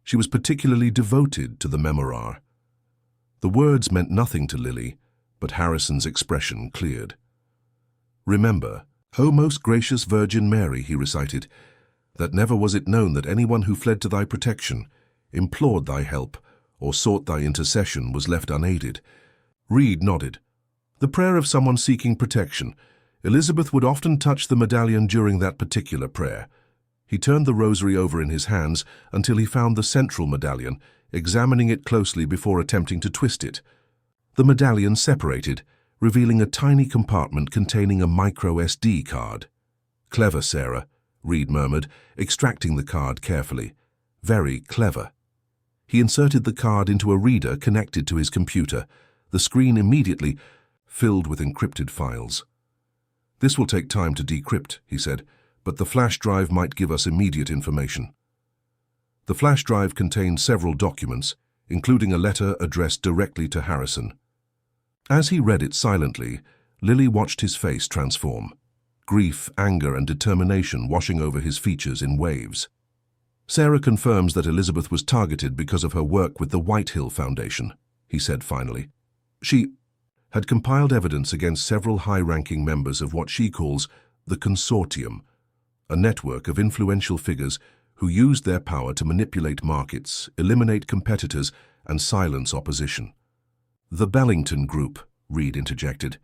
She was particularly devoted to the Memorar. The words meant nothing to Lily, but Harrison's expression cleared. Remember, O most gracious Virgin Mary, he recited, that never was it known that anyone who fled to thy protection, implored thy help, or sought thy intercession was left unaided. Reed nodded. The prayer of someone seeking protection. Elizabeth would often touch the medallion during that particular prayer. He turned the rosary over in his hands until he found the central medallion, examining it closely before attempting to twist it. The medallion separated, revealing a tiny compartment containing a micro SD card. Clever, Sarah, Reed murmured, extracting the card carefully. Very clever. He inserted the card into a reader connected to his computer. The screen immediately filled with encrypted files. This will take time to decrypt, he said, but the flash drive might give us immediate information. The flash drive contained several documents, including a letter addressed directly to Harrison. As he read it silently, Lily watched his face transform. Grief, anger, and determination washing over his features in waves. Sarah confirms that Elizabeth was targeted because of her work with the Whitehill Foundation, he said finally. She had compiled evidence against several high-ranking members of what she calls the Consortium, a network of influential figures who used their power to manipulate markets, eliminate competitors, and silence opposition. The Bellington Group, Reed interjected.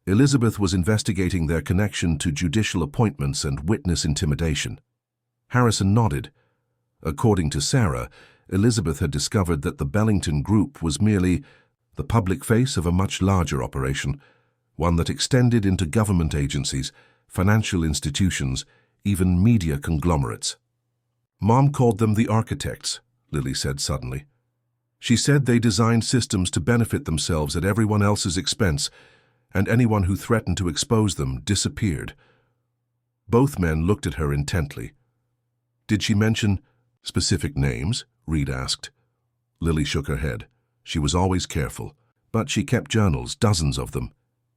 Elizabeth was investigating their connection to judicial appointments and witness intimidation. Harrison nodded. According to Sarah, Elizabeth had discovered that the Bellington Group was merely the public face of a much larger operation, one that extended into government agencies, financial institutions, even media conglomerates. Mom called them the architects, Lily said suddenly. She said they designed systems to benefit themselves at everyone else's expense, and anyone who threatened to expose them disappeared. Both men looked at her intently. Did she mention specific names? Reed asked. Lily shook her head. She was always careful, but she kept journals, dozens of them.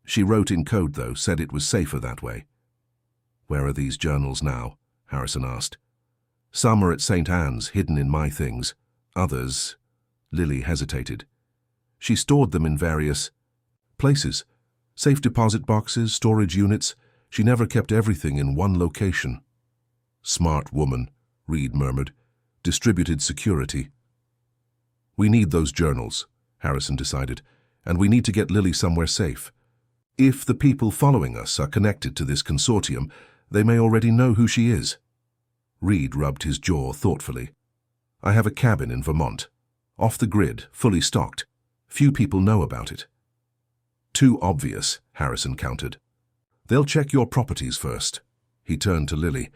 She wrote in code, though, said it was safer that way. Where are these journals now? Harrison asked. Some are at St. Anne's, hidden in my things. Others... Lily hesitated. She stored them in various places. Safe deposit boxes, storage units. She never kept everything in one location. Smart woman, Reed murmured. Distributed security. We need those journals, Harrison decided, and we need to get Lily somewhere safe. If the people following us are connected to this consortium, they may already know who she is. Reed rubbed his jaw thoughtfully. I have a cabin in Vermont. Off the grid, fully stocked. Few people know about it. Too obvious, Harrison countered. They'll check your properties first. He turned to Lily.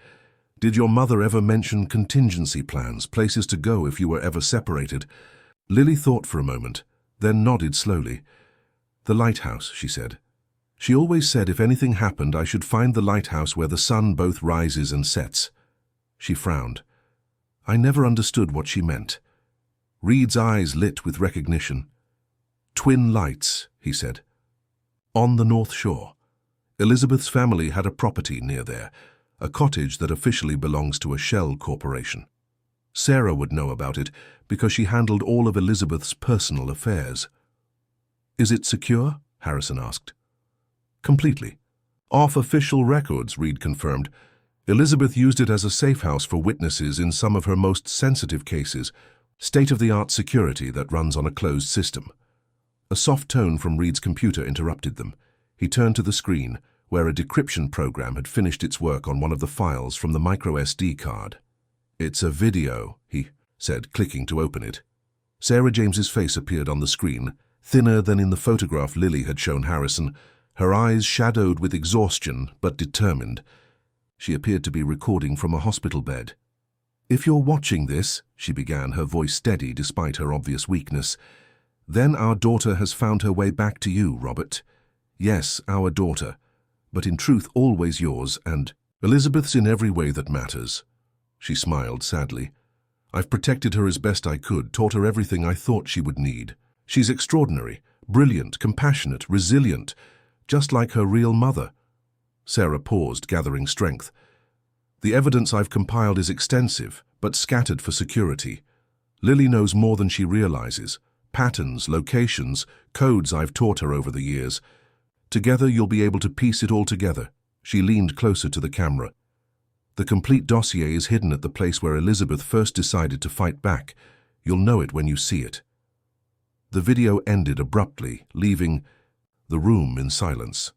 Did your mother ever mention contingency plans, places to go if you were ever separated? Lily thought for a moment, then nodded slowly. The lighthouse, she said. She always said if anything happened, I should find the lighthouse where the sun both rises and sets. She frowned. I never understood what she meant. Reed's eyes lit with recognition. Twin lights, he said. On the North Shore. Elizabeth's family had a property near there, a cottage that officially belongs to a shell corporation. Sarah would know about it because she handled all of Elizabeth's personal affairs. Is it secure? Harrison asked. Completely. Off official records, Reed confirmed. Elizabeth used it as a safe house for witnesses in some of her most sensitive cases, state-of-the-art security that runs on a closed system. A soft tone from Reed's computer interrupted them. He turned to the screen, where a decryption program had finished its work on one of the files from the micro SD card. It's a video, he said, clicking to open it. Sarah James's face appeared on the screen, thinner than in the photograph Lily had shown Harrison, her eyes shadowed with exhaustion but determined. She appeared to be recording from a hospital bed. If you're watching this, she began, her voice steady despite her obvious weakness, then our daughter has found her way back to you, Robert. Yes, our daughter, but in truth always yours, and Elizabeth's in every way that matters. She smiled sadly. I've protected her as best I could, taught her everything I thought she would need. She's extraordinary, brilliant, compassionate, resilient, just like her real mother." Sarah paused, gathering strength. "The evidence I've compiled is extensive, but scattered for security. Lily knows more than she realizes. Patterns, locations, codes I've taught her over the years. Together you'll be able to piece it all together." She leaned closer to the camera. "The complete dossier is hidden at the place where Elizabeth first decided to fight back. You'll know it when you see it." The video ended abruptly, leaving the room in silence.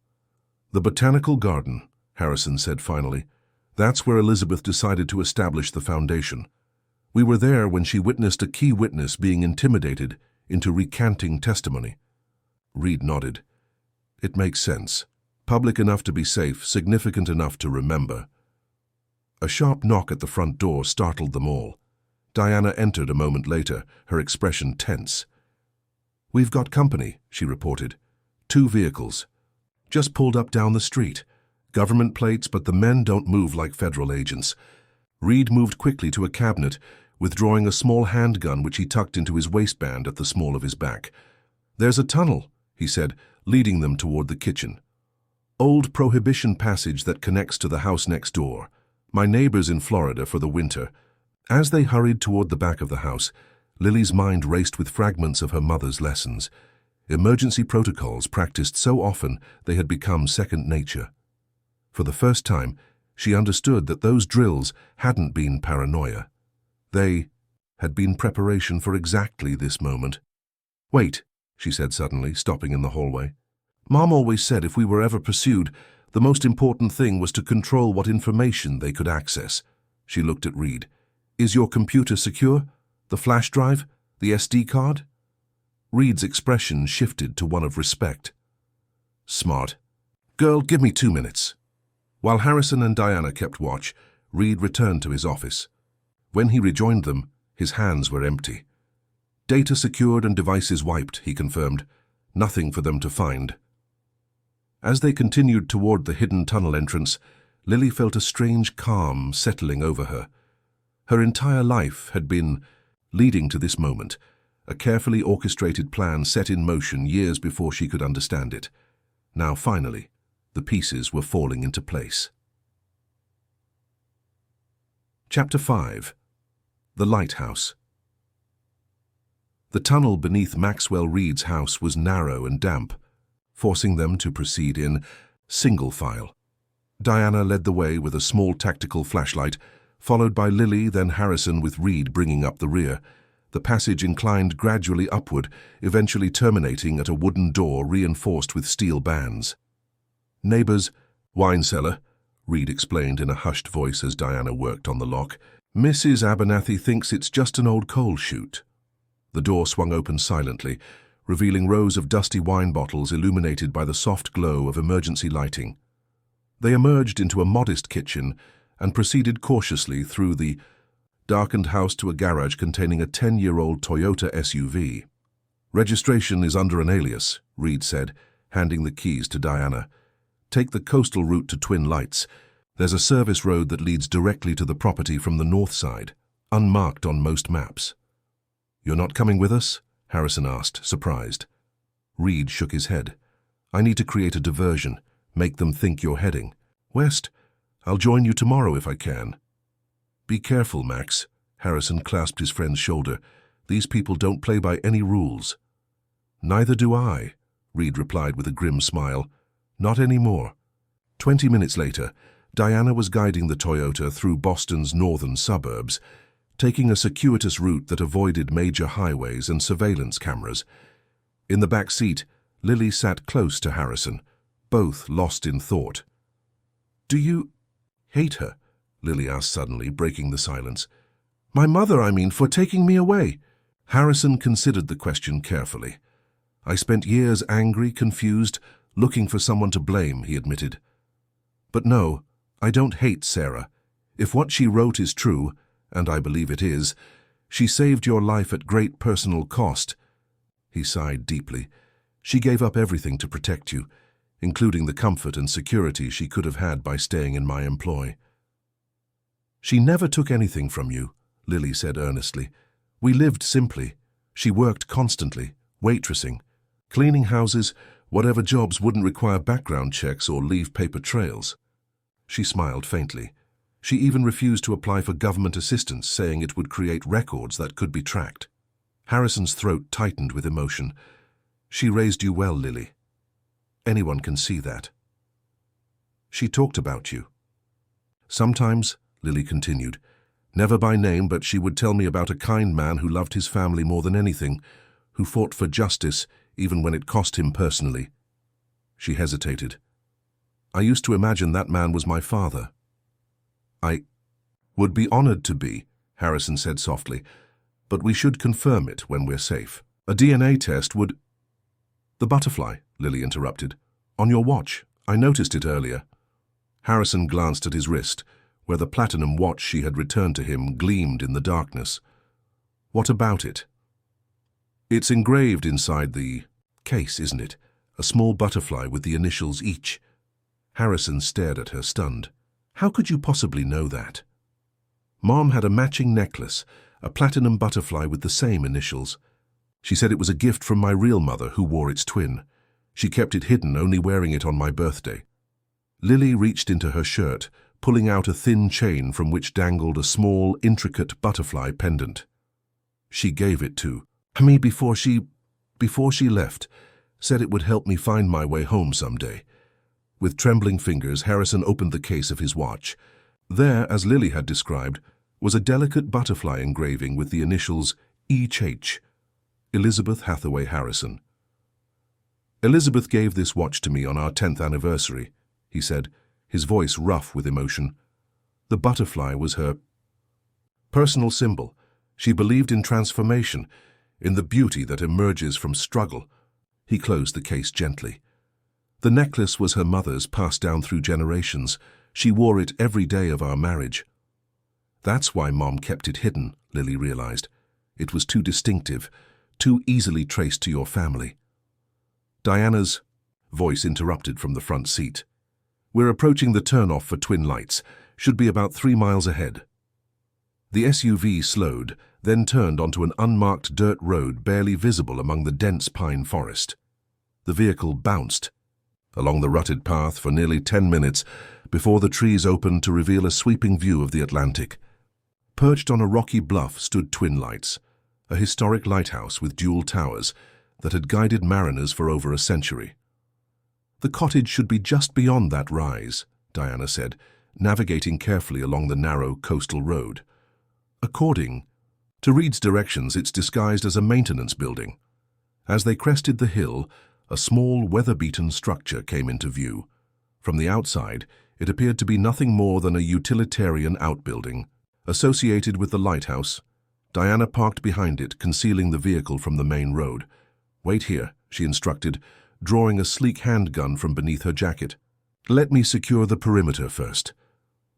"The botanical garden," Harrison said finally. "That's where Elizabeth decided to establish the foundation. We were there when she witnessed a key witness being intimidated into recanting testimony." Reed nodded. "It makes sense. Public enough to be safe, significant enough to remember." A sharp knock at the front door startled them all. Diana entered a moment later, her expression tense. "We've got company," she reported. "2 vehicles. Just pulled up down the street. Government plates, but the men don't move like federal agents." Reed moved quickly to a cabinet, withdrawing a small handgun which he tucked into his waistband at the small of his back. "There's a tunnel," he said, leading them toward the kitchen. "Old prohibition passage that connects to the house next door. My neighbor's in Florida for the winter." As they hurried toward the back of the house, Lily's mind raced with fragments of her mother's lessons. Emergency protocols practiced so often they had become second nature. For the first time, she understood that those drills hadn't been paranoia. They had been preparation for exactly this moment. "Wait," she said suddenly, stopping in the hallway. "Mom always said if we were ever pursued, the most important thing was to control what information they could access." She looked at Reed. "Is your computer secure? The flash drive? The SD card?" Reed's expression shifted to one of respect. "Smart. Girl, give me 2 minutes." While Harrison and Diana kept watch, Reed returned to his office. When he rejoined them, his hands were empty. "Data secured and devices wiped," he confirmed. "Nothing for them to find." As they continued toward the hidden tunnel entrance, Lily felt a strange calm settling over her. Her entire life had been leading to this moment, a carefully orchestrated plan set in motion years before she could understand it. Now, finally, the pieces were falling into place. Chapter 5. The Lighthouse. The tunnel beneath Maxwell Reed's house was narrow and damp, forcing them to proceed in single file. Diana led the way with a small tactical flashlight, followed by Lily, then Harrison, with Reed bringing up the rear. The passage inclined gradually upward, eventually terminating at a wooden door reinforced with steel bands. "Neighbors, wine cellar," Reed explained in a hushed voice as Diana worked on the lock. "Mrs. Abernathy thinks it's just an old coal chute." The door swung open silently, revealing rows of dusty wine bottles illuminated by the soft glow of emergency lighting. They emerged into a modest kitchen and proceeded cautiously through the darkened house to a garage containing a 10-year-old Toyota SUV. "Registration is under an alias," Reed said, handing the keys to Diana. "Take the coastal route to Twin Lights. There's a service road that leads directly to the property from the north side, unmarked on most maps." "You're not coming with us?" Harrison asked, surprised. Reed shook his head. "I need to create a diversion, make them think you're heading west. I'll join you tomorrow if I can." "Be careful, Max." Harrison clasped his friend's shoulder. "These people don't play by any rules." "Neither do I," Reed replied with a grim smile. "Not anymore." 20 minutes later, Diana was guiding the Toyota through Boston's northern suburbs, taking a circuitous route that avoided major highways and surveillance cameras. In the back seat, Lily sat close to Harrison, both lost in thought. "Do you hate her?" Lily asked suddenly, breaking the silence. "My mother, I mean, for taking me away." Harrison considered the question carefully. "I spent years angry, confused, looking for someone to blame," he admitted. "But no, I don't hate Sarah. If what she wrote is true, and I believe it is, she saved your life at great personal cost." He sighed deeply. "She gave up everything to protect you, including the comfort and security she could have had by staying in my employ." "She never took anything from you," Lily said earnestly. We lived simply. She worked constantly, waitressing, cleaning houses, whatever jobs wouldn't require background checks or leave paper trails. She smiled faintly. She even refused to apply for government assistance, saying it would create records that could be tracked. Harrison's throat tightened with emotion. She raised you well, Lily. Anyone can see that. She talked about you. Sometimes, Lily continued, never by name, but she would tell me about a kind man who loved his family more than anything, who fought for justice even when it cost him personally. She hesitated. I used to imagine that man was my father. I would be honored to be, Harrison said softly, but we should confirm it when we're safe. A DNA test would... The butterfly, Lily interrupted. On your watch. I noticed it earlier. Harrison glanced at his wrist, where the platinum watch she had returned to him gleamed in the darkness. What about it? It's engraved inside the case, isn't it? A small butterfly with the initials each. Harrison stared at her, stunned. How could you possibly know that? Mom had a matching necklace, a platinum butterfly with the same initials. She said it was a gift from my real mother, who wore its twin. She kept it hidden, only wearing it on my birthday. Lily reached into her shirt, pulling out a thin chain from which dangled a small, intricate butterfly pendant. She gave it to me before she left, said it would help me find my way home someday. With trembling fingers, Harrison opened the case of his watch. There, as Lily had described, was a delicate butterfly engraving with the initials H. Elizabeth Hathaway Harrison. Elizabeth gave this watch to me on our 10th anniversary, he said, his voice rough with emotion. The butterfly was her personal symbol. She believed in transformation, in the beauty that emerges from struggle. He closed the case gently. The necklace was her mother's, passed down through generations. She wore it every day of our marriage. That's why Mom kept it hidden, Lily realized. It was too distinctive, too easily traced to your family. Diana's voice interrupted from the front seat. We're approaching the turn-off for Twin Lights. Should be about 3 miles ahead. The SUV slowed, then turned onto an unmarked dirt road barely visible among the dense pine forest. The vehicle bounced along the rutted path for nearly 10 minutes before the trees opened to reveal a sweeping view of the Atlantic. Perched on a rocky bluff stood Twin Lights, a historic lighthouse with dual towers that had guided mariners for over a century. The cottage should be just beyond that rise, Diana said, navigating carefully along the narrow coastal road. According to Reed's directions, it's disguised as a maintenance building. As they crested the hill, a small, weather-beaten structure came into view. From the outside, it appeared to be nothing more than a utilitarian outbuilding. Associated with the lighthouse, Diana parked behind it, concealing the vehicle from the main road. Wait here, she instructed, drawing a sleek handgun from beneath her jacket. Let me secure the perimeter first.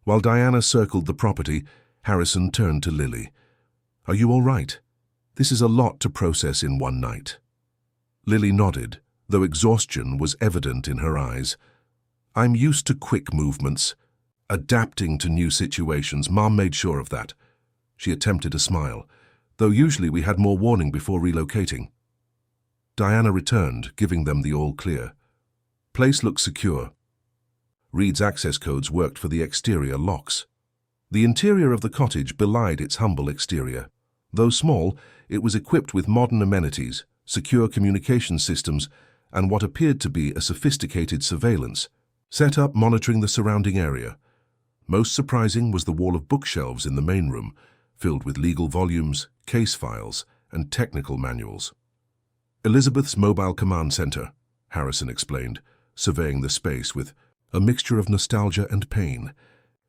While Diana circled the property, Harrison turned to Lily. Are you all right? This is a lot to process in one night. Lily nodded, though exhaustion was evident in her eyes. I'm used to quick movements, adapting to new situations. Mom made sure of that. She attempted a smile, though usually we had more warning before relocating. Diana returned, giving them the all-clear. Place looks secure. Reed's access codes worked for the exterior locks. The interior of the cottage belied its humble exterior. Though small, it was equipped with modern amenities, secure communication systems, and what appeared to be a sophisticated surveillance, set up monitoring the surrounding area. Most surprising was the wall of bookshelves in the main room, filled with legal volumes, case files, and technical manuals. Elizabeth's mobile command center, Harrison explained, surveying the space with a mixture of nostalgia and pain.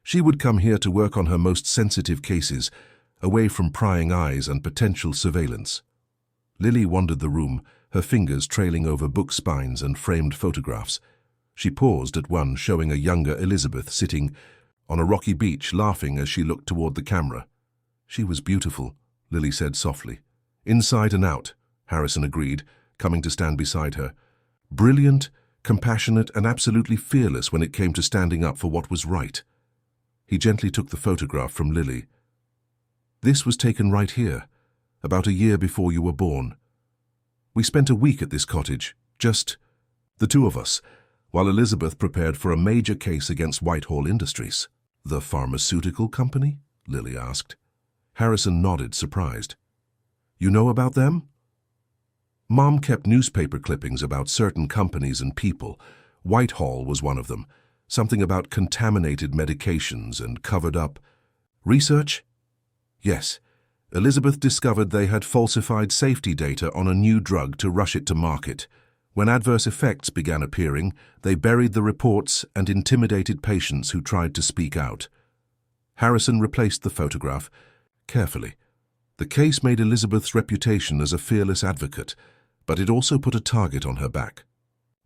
She would come here to work on her most sensitive cases, away from prying eyes and potential surveillance. Lily wandered the room, her fingers trailing over book spines and framed photographs. She paused at one showing a younger Elizabeth sitting on a rocky beach, laughing as she looked toward the camera. She was beautiful, Lily said softly. Inside and out, Harrison agreed, coming to stand beside her. Brilliant, compassionate, and absolutely fearless when it came to standing up for what was right. He gently took the photograph from Lily. This was taken right here, about a year before you were born. We spent a week at this cottage, just the two of us, while Elizabeth prepared for a major case against Whitehall Industries. The pharmaceutical company? Lily asked. Harrison nodded, surprised. You know about them? Mom kept newspaper clippings about certain companies and people. Whitehall was one of them. Something about contaminated medications and covered up. Research? Yes. Elizabeth discovered they had falsified safety data on a new drug to rush it to market. When adverse effects began appearing, they buried the reports and intimidated patients who tried to speak out. Harrison replaced the photograph carefully. The case made Elizabeth's reputation as a fearless advocate, but it also put a target on her back.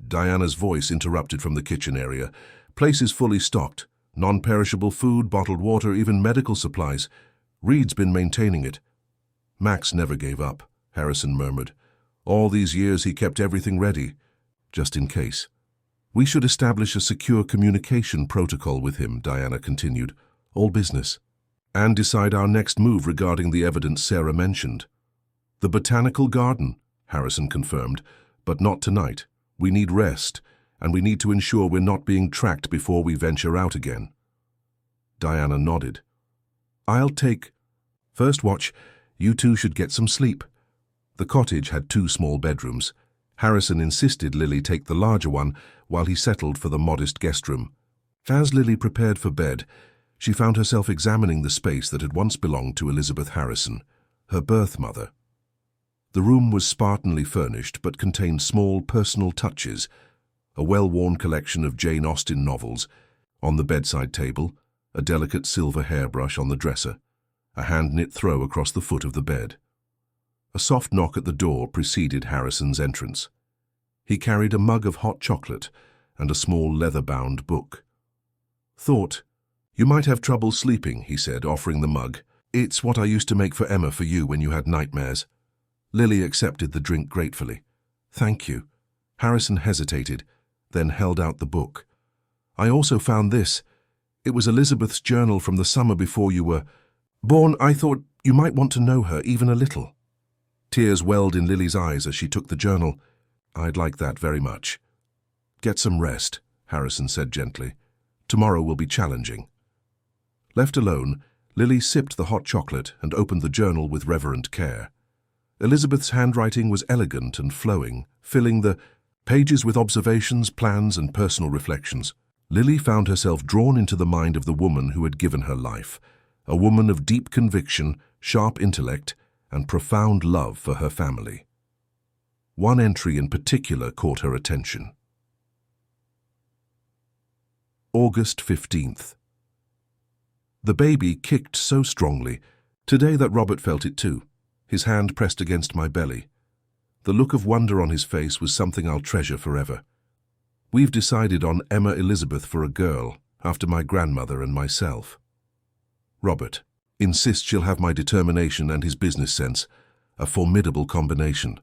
Diana's voice interrupted from the kitchen area. Place is fully stocked. Non-perishable food, bottled water, even medical supplies. Reed's been maintaining it. Max never gave up, Harrison murmured. All these years he kept everything ready, just in case. We should establish a secure communication protocol with him, Diana continued. All business. And decide our next move regarding the evidence Sarah mentioned. The botanical garden, Harrison confirmed, but not tonight. We need rest, and we need to ensure we're not being tracked before we venture out again. Diana nodded. I'll take first watch. You two should get some sleep. The cottage had 2 small bedrooms. Harrison insisted Lily take the larger one while he settled for the modest guest room. As Lily prepared for bed, she found herself examining the space that had once belonged to Elizabeth Harrison, her birth mother. The room was spartanly furnished but contained small personal touches, a well-worn collection of Jane Austen novels, on the bedside table, a delicate silver hairbrush on the dresser, a hand-knit throw across the foot of the bed. A soft knock at the door preceded Harrison's entrance. He carried a mug of hot chocolate and a small leather-bound book. Thought, you might have trouble sleeping, he said, offering the mug. It's what I used to make for Emma for you when you had nightmares. Lily accepted the drink gratefully. Thank you. Harrison hesitated, then held out the book. I also found this. It was Elizabeth's journal from the summer before you were born. I thought you might want to know her even a little. Tears welled in Lily's eyes as she took the journal. I'd like that very much. Get some rest, Harrison said gently. Tomorrow will be challenging. Left alone, Lily sipped the hot chocolate and opened the journal with reverent care. Elizabeth's handwriting was elegant and flowing, filling the pages with observations, plans, and personal reflections. Lily found herself drawn into the mind of the woman who had given her life, a woman of deep conviction, sharp intellect, and profound love for her family. One entry in particular caught her attention. August 15th. The baby kicked so strongly, today that Robert felt it too, his hand pressed against my belly. The look of wonder on his face was something I'll treasure forever. We've decided on Emma Elizabeth for a girl, after my grandmother and myself. Robert insists she'll have my determination and his business sense, a formidable combination.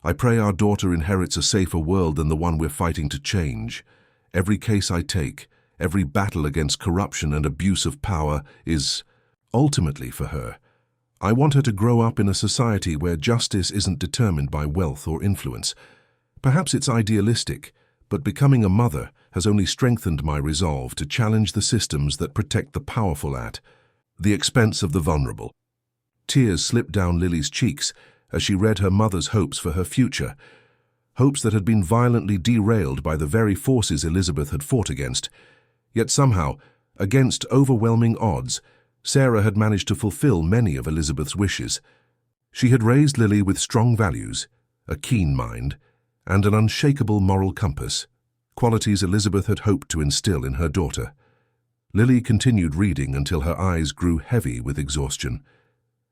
I pray our daughter inherits a safer world than the one we're fighting to change. Every case I take, every battle against corruption and abuse of power is ultimately for her. I want her to grow up in a society where justice isn't determined by wealth or influence. Perhaps it's idealistic, but becoming a mother has only strengthened my resolve to challenge the systems that protect the powerful at the expense of the vulnerable. Tears slipped down Lily's cheeks as she read her mother's hopes for her future, hopes that had been violently derailed by the very forces Elizabeth had fought against. Yet somehow, against overwhelming odds, Sarah had managed to fulfill many of Elizabeth's wishes. She had raised Lily with strong values, a keen mind, and an unshakable moral compass, qualities Elizabeth had hoped to instill in her daughter. Lily continued reading until her eyes grew heavy with exhaustion.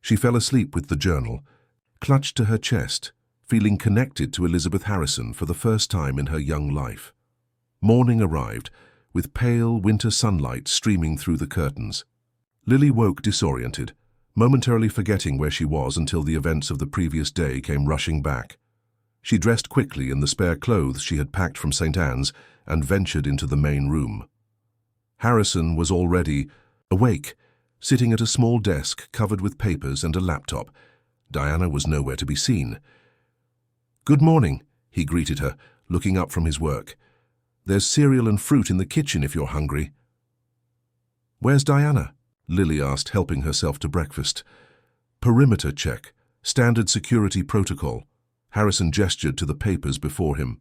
She fell asleep with the journal, clutched to her chest, feeling connected to Elizabeth Harrison for the first time in her young life. Morning arrived, with pale winter sunlight streaming through the curtains. Lily woke disoriented, momentarily forgetting where she was until the events of the previous day came rushing back. She dressed quickly in the spare clothes she had packed from St. Anne's and ventured into the main room. Harrison was already awake, sitting at a small desk covered with papers and a laptop. Diana was nowhere to be seen. "Good morning," he greeted her, looking up from his work. "There's cereal and fruit in the kitchen if you're hungry." "Where's Diana?" Lily asked, helping herself to breakfast. "Perimeter check. Standard security protocol." Harrison gestured to the papers before him.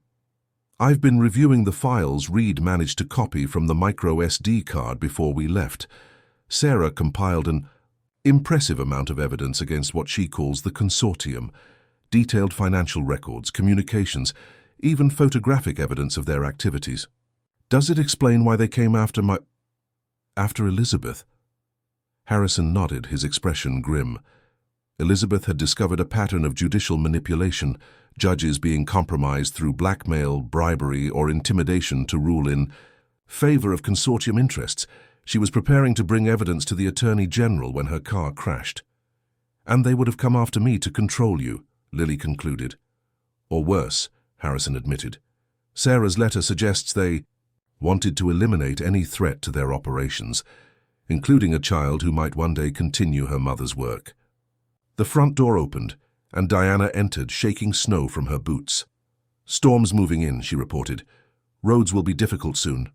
"I've been reviewing the files Reed managed to copy from the micro SD card before we left. Sarah compiled an impressive amount of evidence against what she calls the consortium. Detailed financial records, communications, even photographic evidence of their activities. Does it explain why they came after Elizabeth?" Harrison nodded, his expression grim. Elizabeth had discovered a pattern of judicial manipulation, judges being compromised through blackmail, bribery, or intimidation to rule in favor of consortium interests. She was preparing to bring evidence to the Attorney General when her car crashed. "And they would have come after me to control you," Lily concluded. "Or worse," Harrison admitted. "Sarah's letter suggests they wanted to eliminate any threat to their operations, including a child who might one day continue her mother's work." The front door opened, and Diana entered, shaking snow from her boots. "Storm's moving in," she reported. "Roads will be difficult soon."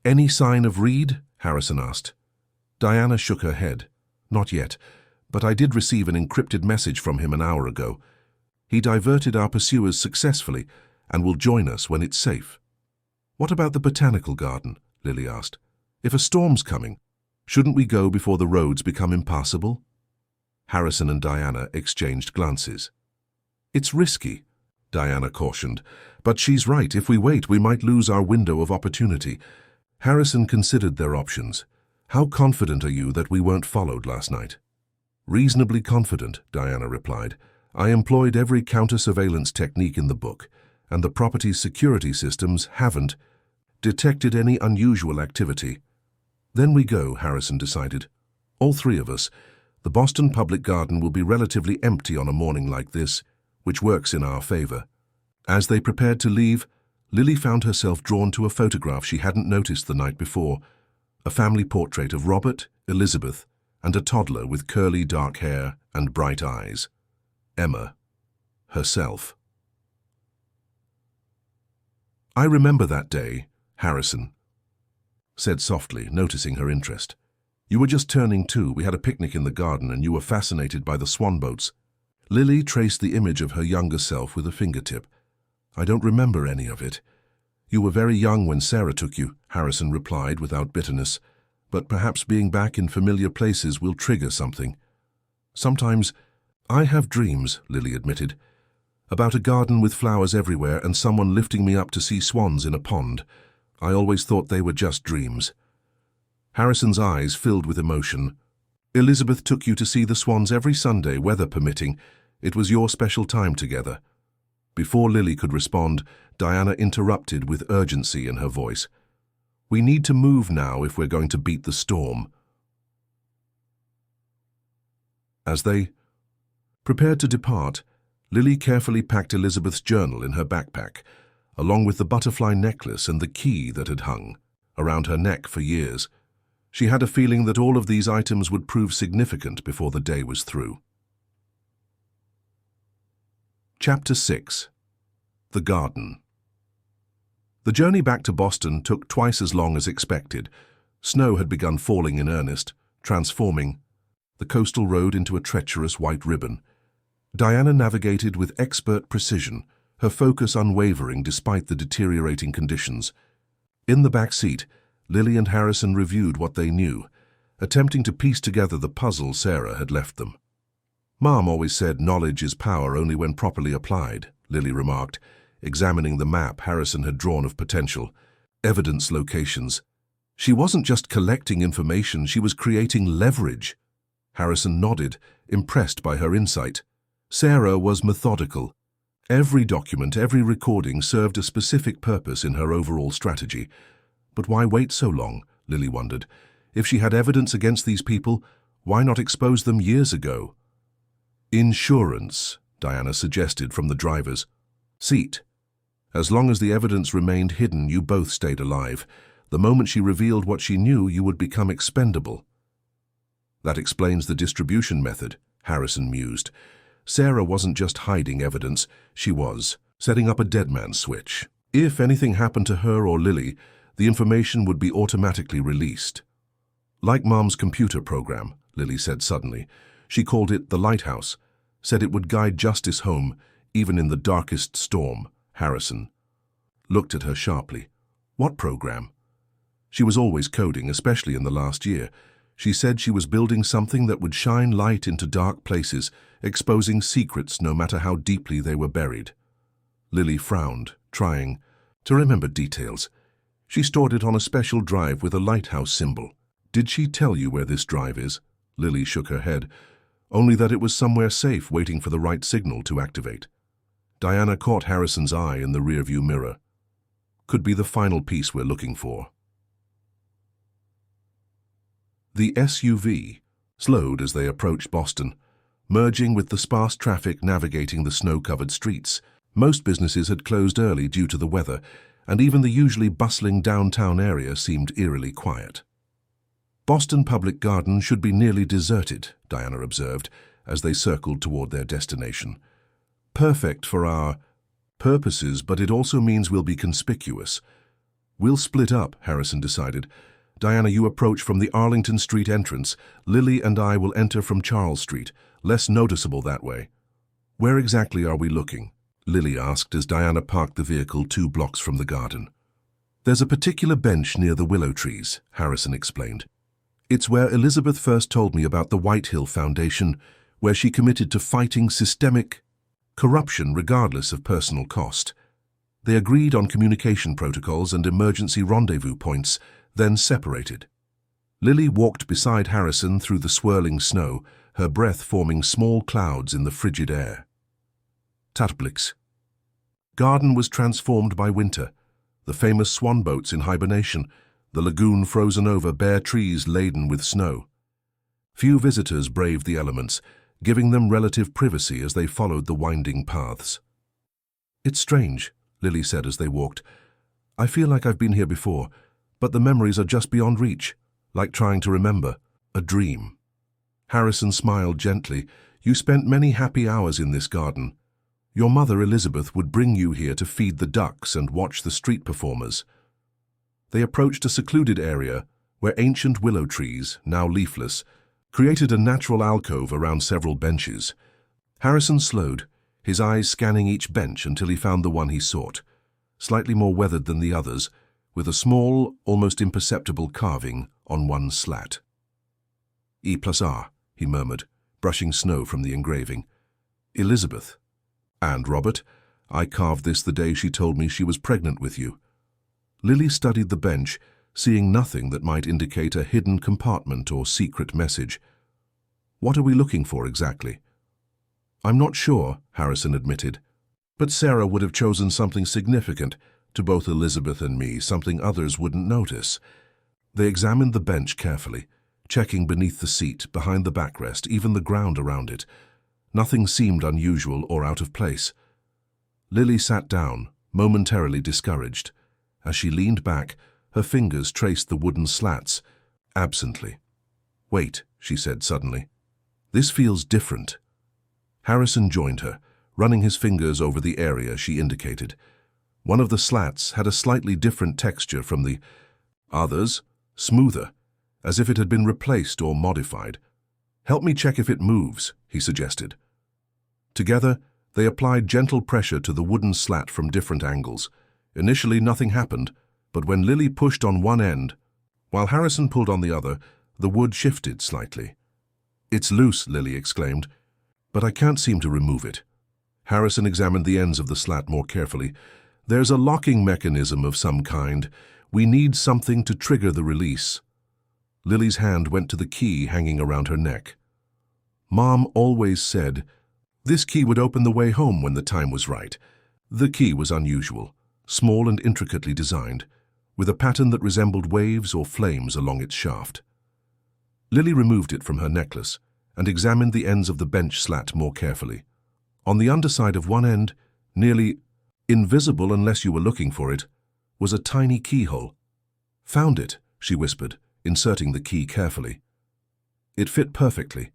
"Any sign of Reed?" Harrison asked. Diana shook her head. "Not yet, but I did receive an encrypted message from him an hour ago. He diverted our pursuers successfully and will join us when it's safe." "What about the botanical garden?" Lily asked. "If a storm's coming, shouldn't we go before the roads become impassable?" Harrison and Diana exchanged glances. "It's risky," Diana cautioned. "But she's right. If we wait, we might lose our window of opportunity." Harrison considered their options. "How confident are you that we weren't followed last night?" "Reasonably confident," Diana replied. "I employed every counter-surveillance technique in the book, and the property's security systems haven't detected any unusual activity." "Then we go," Harrison decided. "All three of us. The Boston Public Garden will be relatively empty on a morning like this, which works in our favor." As they prepared to leave, Lily found herself drawn to a photograph she hadn't noticed the night before, a family portrait of Robert, Elizabeth, and a toddler with curly dark hair and bright eyes. Emma, herself. "I remember that day," Harrison said softly, noticing her interest. "You were just turning 2. We had a picnic in the garden and you were fascinated by the swan boats." Lily traced the image of her younger self with a fingertip. "I don't remember any of it." "You were very young when Sarah took you," Harrison replied without bitterness. "But perhaps being back in familiar places will trigger something." "Sometimes I have dreams," Lily admitted, "about a garden with flowers everywhere and someone lifting me up to see swans in a pond. I always thought they were just dreams." Harrison's eyes filled with emotion. "Elizabeth took you to see the swans every Sunday, weather permitting. It was your special time together." Before Lily could respond, Diana interrupted with urgency in her voice. "We need to move now if we're going to beat the storm." As they prepared to depart, Lily carefully packed Elizabeth's journal in her backpack, along with the butterfly necklace and the key that had hung around her neck for years. She had a feeling that all of these items would prove significant before the day was through. Chapter 6. The Garden. The journey back to Boston took twice as long as expected. Snow had begun falling in earnest, transforming the coastal road into a treacherous white ribbon. Diana navigated with expert precision, her focus unwavering despite the deteriorating conditions. In the back seat, Lily and Harrison reviewed what they knew, attempting to piece together the puzzle Sarah had left them. "Mom always said knowledge is power only when properly applied," Lily remarked, examining the map Harrison had drawn of potential evidence locations. "She wasn't just collecting information, she was creating leverage." Harrison nodded, impressed by her insight. Sarah was methodical. Every document, every recording served a specific purpose in her overall strategy. But why wait so long, Lily wondered. If she had evidence against these people, why not expose them years ago? "Insurance," Diana suggested from the driver's seat. "As long as the evidence remained hidden, you both stayed alive. The moment she revealed what she knew, you would become expendable." That explains the distribution method, Harrison mused. Sarah wasn't just hiding evidence, she was setting up a dead man's switch. If anything happened to her or Lily, the information would be automatically released. Like Mom's computer program, Lily said suddenly. She called it the lighthouse, said it would guide justice home, even in the darkest storm. Harrison looked at her sharply. What program? She was always coding, especially in the last year. She said she was building something that would shine light into dark places, exposing secrets no matter how deeply they were buried. Lily frowned, trying to remember details. She stored it on a special drive with a lighthouse symbol. Did she tell you where this drive is? Lily shook her head. Only that it was somewhere safe, waiting for the right signal to activate. Diana caught Harrison's eye in the rearview mirror. Could be the final piece we're looking for. The SUV slowed as they approached Boston, merging with the sparse traffic navigating the snow-covered streets. Most businesses had closed early due to the weather, and even the usually bustling downtown area seemed eerily quiet. Boston Public Garden should be nearly deserted, Diana observed, as they circled toward their destination. Perfect for our purposes, but it also means we'll be conspicuous. We'll split up, Harrison decided. Diana, you approach from the Arlington Street entrance. Lily and I will enter from Charles Street, less noticeable that way. Where exactly are we looking? Lily asked as Diana parked the vehicle 2 blocks from the garden. There's a particular bench near the willow trees, Harrison explained. It's where Elizabeth first told me about the Whitehill Foundation, where she committed to fighting systemic corruption regardless of personal cost. They agreed on communication protocols and emergency rendezvous points, then separated. Lily walked beside Harrison through the swirling snow, her breath forming small clouds in the frigid air. Tatblix. Garden was transformed by winter, the famous swan boats in hibernation, the lagoon frozen over, bare trees laden with snow. Few visitors braved the elements, giving them relative privacy as they followed the winding paths. It's strange, Lily said as they walked. I feel like I've been here before, but the memories are just beyond reach, like trying to remember a dream. Harrison smiled gently. You spent many happy hours in this garden. Your mother, Elizabeth, would bring you here to feed the ducks and watch the street performers. They approached a secluded area where ancient willow trees, now leafless, created a natural alcove around several benches. Harrison slowed, his eyes scanning each bench until he found the one he sought, slightly more weathered than the others, with a small, almost imperceptible carving on one slat. E+R, he murmured, brushing snow from the engraving. Elizabeth. And Robert, I carved this the day she told me she was pregnant with you. Lily studied the bench, seeing nothing that might indicate a hidden compartment or secret message. What are we looking for exactly? I'm not sure, Harrison admitted, but Sarah would have chosen something significant to both Elizabeth and me, something others wouldn't notice. They examined the bench carefully, checking beneath the seat, behind the backrest, even the ground around it. Nothing seemed unusual or out of place. Lily sat down, momentarily discouraged. As she leaned back, her fingers traced the wooden slats, absently. Wait, she said suddenly. This feels different. Harrison joined her, running his fingers over the area she indicated. One of the slats had a slightly different texture from the others, smoother, as if it had been replaced or modified. Help me check if it moves, he suggested. Together, they applied gentle pressure to the wooden slat from different angles. Initially, nothing happened, but when Lily pushed on one end, while Harrison pulled on the other, the wood shifted slightly. It's loose, Lily exclaimed, but I can't seem to remove it. Harrison examined the ends of the slat more carefully. There's a locking mechanism of some kind. We need something to trigger the release. Lily's hand went to the key hanging around her neck. Mom always said this key would open the way home when the time was right. The key was unusual, small and intricately designed, with a pattern that resembled waves or flames along its shaft. Lily removed it from her necklace and examined the ends of the bench slat more carefully. On the underside of one end, nearly invisible unless you were looking for it, was a tiny keyhole. Found it, she whispered, inserting the key carefully. It fit perfectly.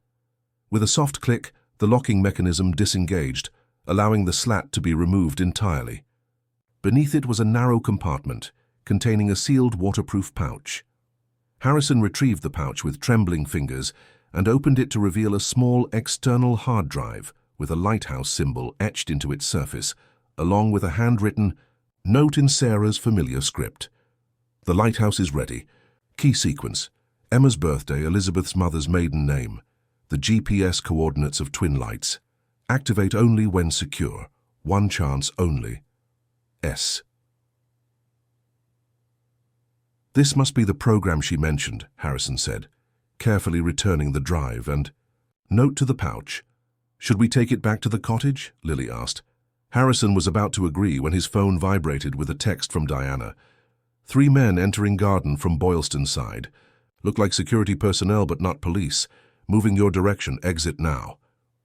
With a soft click, the locking mechanism disengaged, allowing the slat to be removed entirely. Beneath it was a narrow compartment, containing a sealed waterproof pouch. Harrison retrieved the pouch with trembling fingers and opened it to reveal a small external hard drive with a lighthouse symbol etched into its surface, along with a handwritten note in Sarah's familiar script. The lighthouse is ready. Key sequence: Emma's birthday, Elizabeth's mother's maiden name, the GPS coordinates of twin lights. Activate only when secure. One chance only. S. This must be the program she mentioned, Harrison said, carefully returning the drive and... Note to the pouch. Should we take it back to the cottage? Lily asked. Harrison was about to agree when his phone vibrated with a text from Diana. 3 men entering garden from Boylston's side. Look like security personnel but not police. Moving your direction, exit now.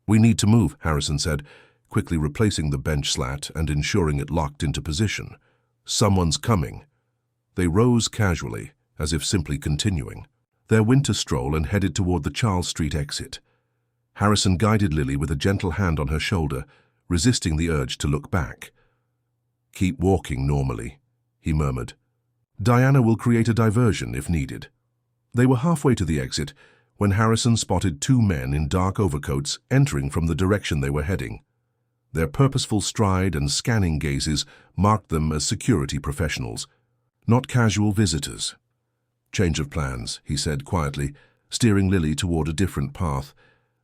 We need to move, Harrison said, quickly replacing the bench slat and ensuring it locked into position. Someone's coming. They rose casually, as if simply continuing their winter stroll and headed toward the Charles Street exit. Harrison guided Lily with a gentle hand on her shoulder, resisting the urge to look back. Keep walking normally, he murmured. Diana will create a diversion if needed. They were halfway to the exit when Harrison spotted 2 men in dark overcoats entering from the direction they were heading. Their purposeful stride and scanning gazes marked them as security professionals, not casual visitors. Change of plans, he said quietly, steering Lily toward a different path.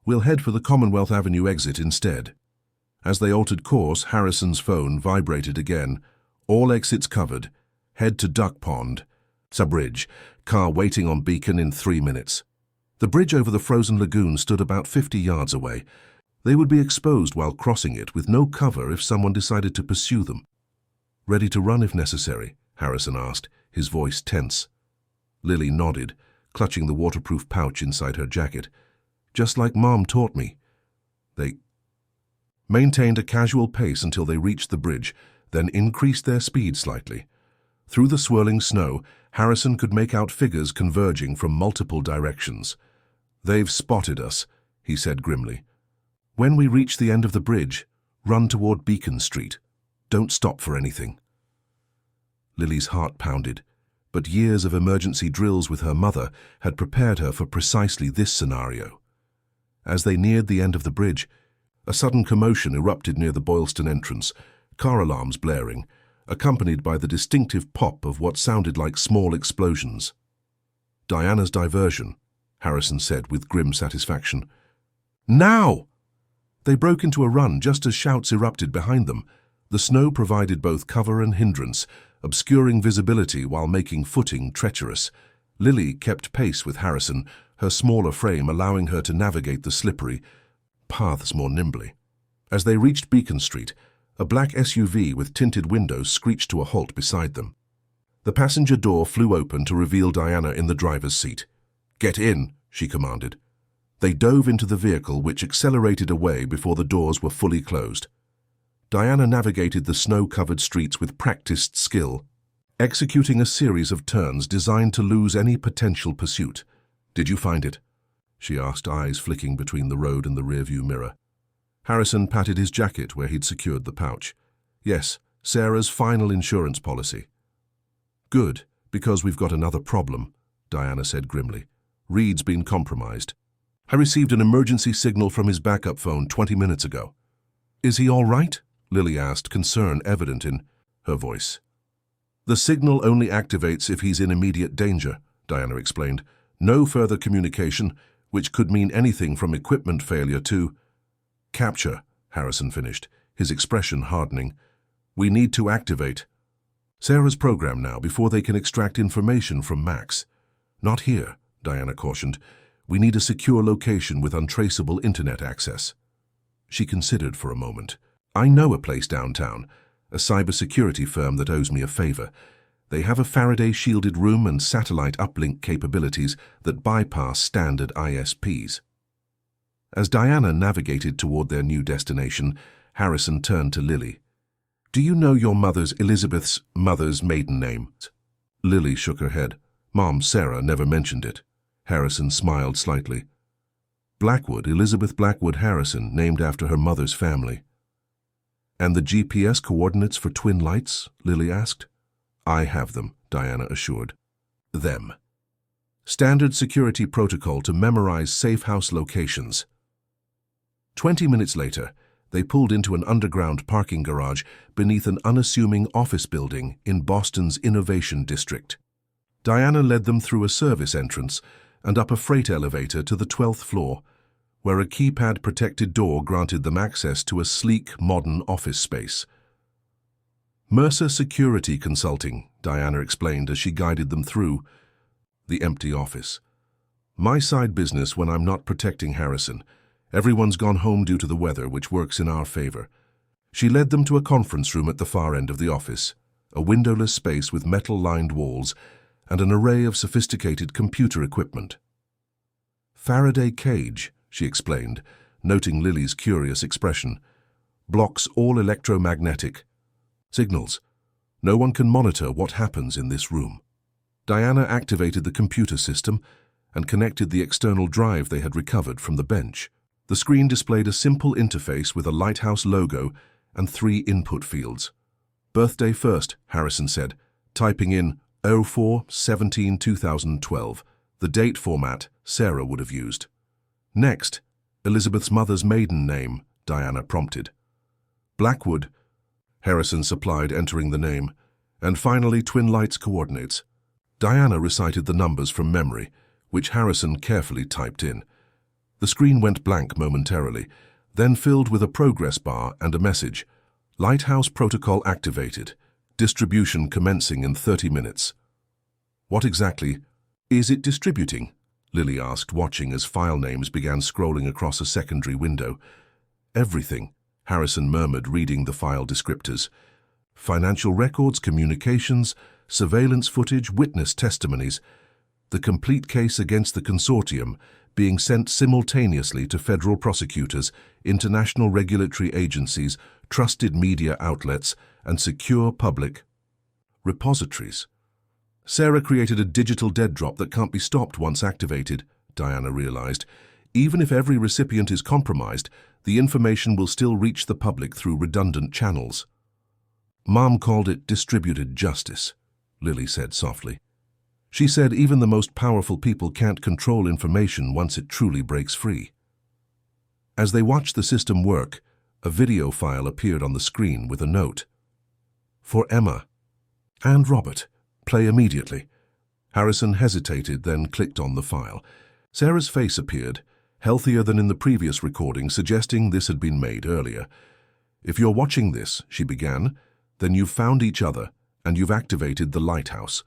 We'll head for the Commonwealth Avenue exit instead. As they altered course, Harrison's phone vibrated again. All exits covered. Head to Duck Pond. Bridge. Car waiting on Beacon in 3 minutes. The bridge over the frozen lagoon stood about 50 yards away. They would be exposed while crossing it with no cover if someone decided to pursue them. Ready to run if necessary? Harrison asked, his voice tense. Lily nodded, clutching the waterproof pouch inside her jacket. Just like Mom taught me. They maintained a casual pace until they reached the bridge, then increased their speed slightly. Through the swirling snow, Harrison could make out figures converging from multiple directions. They've spotted us, he said grimly. When we reach the end of the bridge, run toward Beacon Street. Don't stop for anything. Lily's heart pounded, but years of emergency drills with her mother had prepared her for precisely this scenario. As they neared the end of the bridge, a sudden commotion erupted near the Boylston entrance, car alarms blaring, accompanied by the distinctive pop of what sounded like small explosions. Diana's diversion, Harrison said with grim satisfaction. Now! They broke into a run just as shouts erupted behind them. The snow provided both cover and hindrance, obscuring visibility while making footing treacherous. Lily kept pace with Harrison, her smaller frame allowing her to navigate the slippery paths more nimbly. As they reached Beacon Street, a black SUV with tinted windows screeched to a halt beside them. The passenger door flew open to reveal Diana in the driver's seat. "Get in," she commanded. They dove into the vehicle, which accelerated away before the doors were fully closed. Diana navigated the snow-covered streets with practiced skill, executing a series of turns designed to lose any potential pursuit. "Did you find it?" she asked, eyes flicking between the road and the rearview mirror. Harrison patted his jacket where he'd secured the pouch. "Yes, Sarah's final insurance policy." "Good, because we've got another problem," Diana said grimly. "Reed's been compromised. I received an emergency signal from his backup phone 20 minutes ago." "Is he all right?" Lily asked, concern evident in her voice. "The signal only activates if he's in immediate danger," Diana explained. "No further communication, which could mean anything from equipment failure to capture," Harrison finished, his expression hardening. "We need to activate Sarah's program now before they can extract information from Max." "Not here," Diana cautioned. "We need a secure location with untraceable internet access." She considered for a moment. "I know a place downtown, a cybersecurity firm that owes me a favor. They have a Faraday-shielded room and satellite uplink capabilities that bypass standard ISPs." As Diana navigated toward their new destination, Harrison turned to Lily. "Do you know your Elizabeth's mother's maiden name?" Lily shook her head. "Mom, Sarah, never mentioned it." Harrison smiled slightly. Blackwood, Elizabeth Blackwood Harrison, named after her mother's family. And the GPS coordinates for Twin Lights? Lily asked. I have them, Diana assured. Them. Standard security protocol to memorize safe house locations. 20 minutes later, they pulled into an underground parking garage beneath an unassuming office building in Boston's Innovation District. Diana led them through a service entrance and up a freight elevator to the 12th floor, where a keypad-protected door granted them access to a sleek, modern office space. Mercer Security Consulting, Diana explained as she guided them through the empty office. My side business when I'm not protecting Harrison. Everyone's gone home due to the weather, which works in our favor. She led them to a conference room at the far end of the office, a windowless space with metal-lined walls and an array of sophisticated computer equipment. Faraday cage, she explained, noting Lily's curious expression, blocks all electromagnetic signals. No one can monitor what happens in this room. Diana activated the computer system and connected the external drive they had recovered from the bench. The screen displayed a simple interface with a lighthouse logo and 3 input fields. Birthday first, Harrison said, typing in 04-17-2012, the date format Sarah would have used. Next, Elizabeth's mother's maiden name, Diana prompted. Blackwood, Harrison supplied, entering the name, and finally Twin Lights coordinates. Diana recited the numbers from memory, which Harrison carefully typed in. The screen went blank momentarily, then filled with a progress bar and a message. Lighthouse protocol activated. Distribution commencing in 30 minutes. What exactly is it distributing? Lily asked, watching as file names began scrolling across a secondary window. Everything, Harrison murmured, reading the file descriptors. Financial records, communications, surveillance footage, witness testimonies. The complete case against the consortium being sent simultaneously to federal prosecutors, international regulatory agencies, trusted media outlets, and secure public repositories. Sarah created a digital dead drop that can't be stopped once activated, Diana realized. Even if every recipient is compromised, the information will still reach the public through redundant channels. Mom called it distributed justice, Lily said softly. She said even the most powerful people can't control information once it truly breaks free. As they watched the system work, a video file appeared on the screen with a note. For Emma and Robert, play immediately. Harrison hesitated, then clicked on the file. Sarah's face appeared, healthier than in the previous recording, suggesting this had been made earlier. If you're watching this, she began, then you've found each other, and you've activated the lighthouse.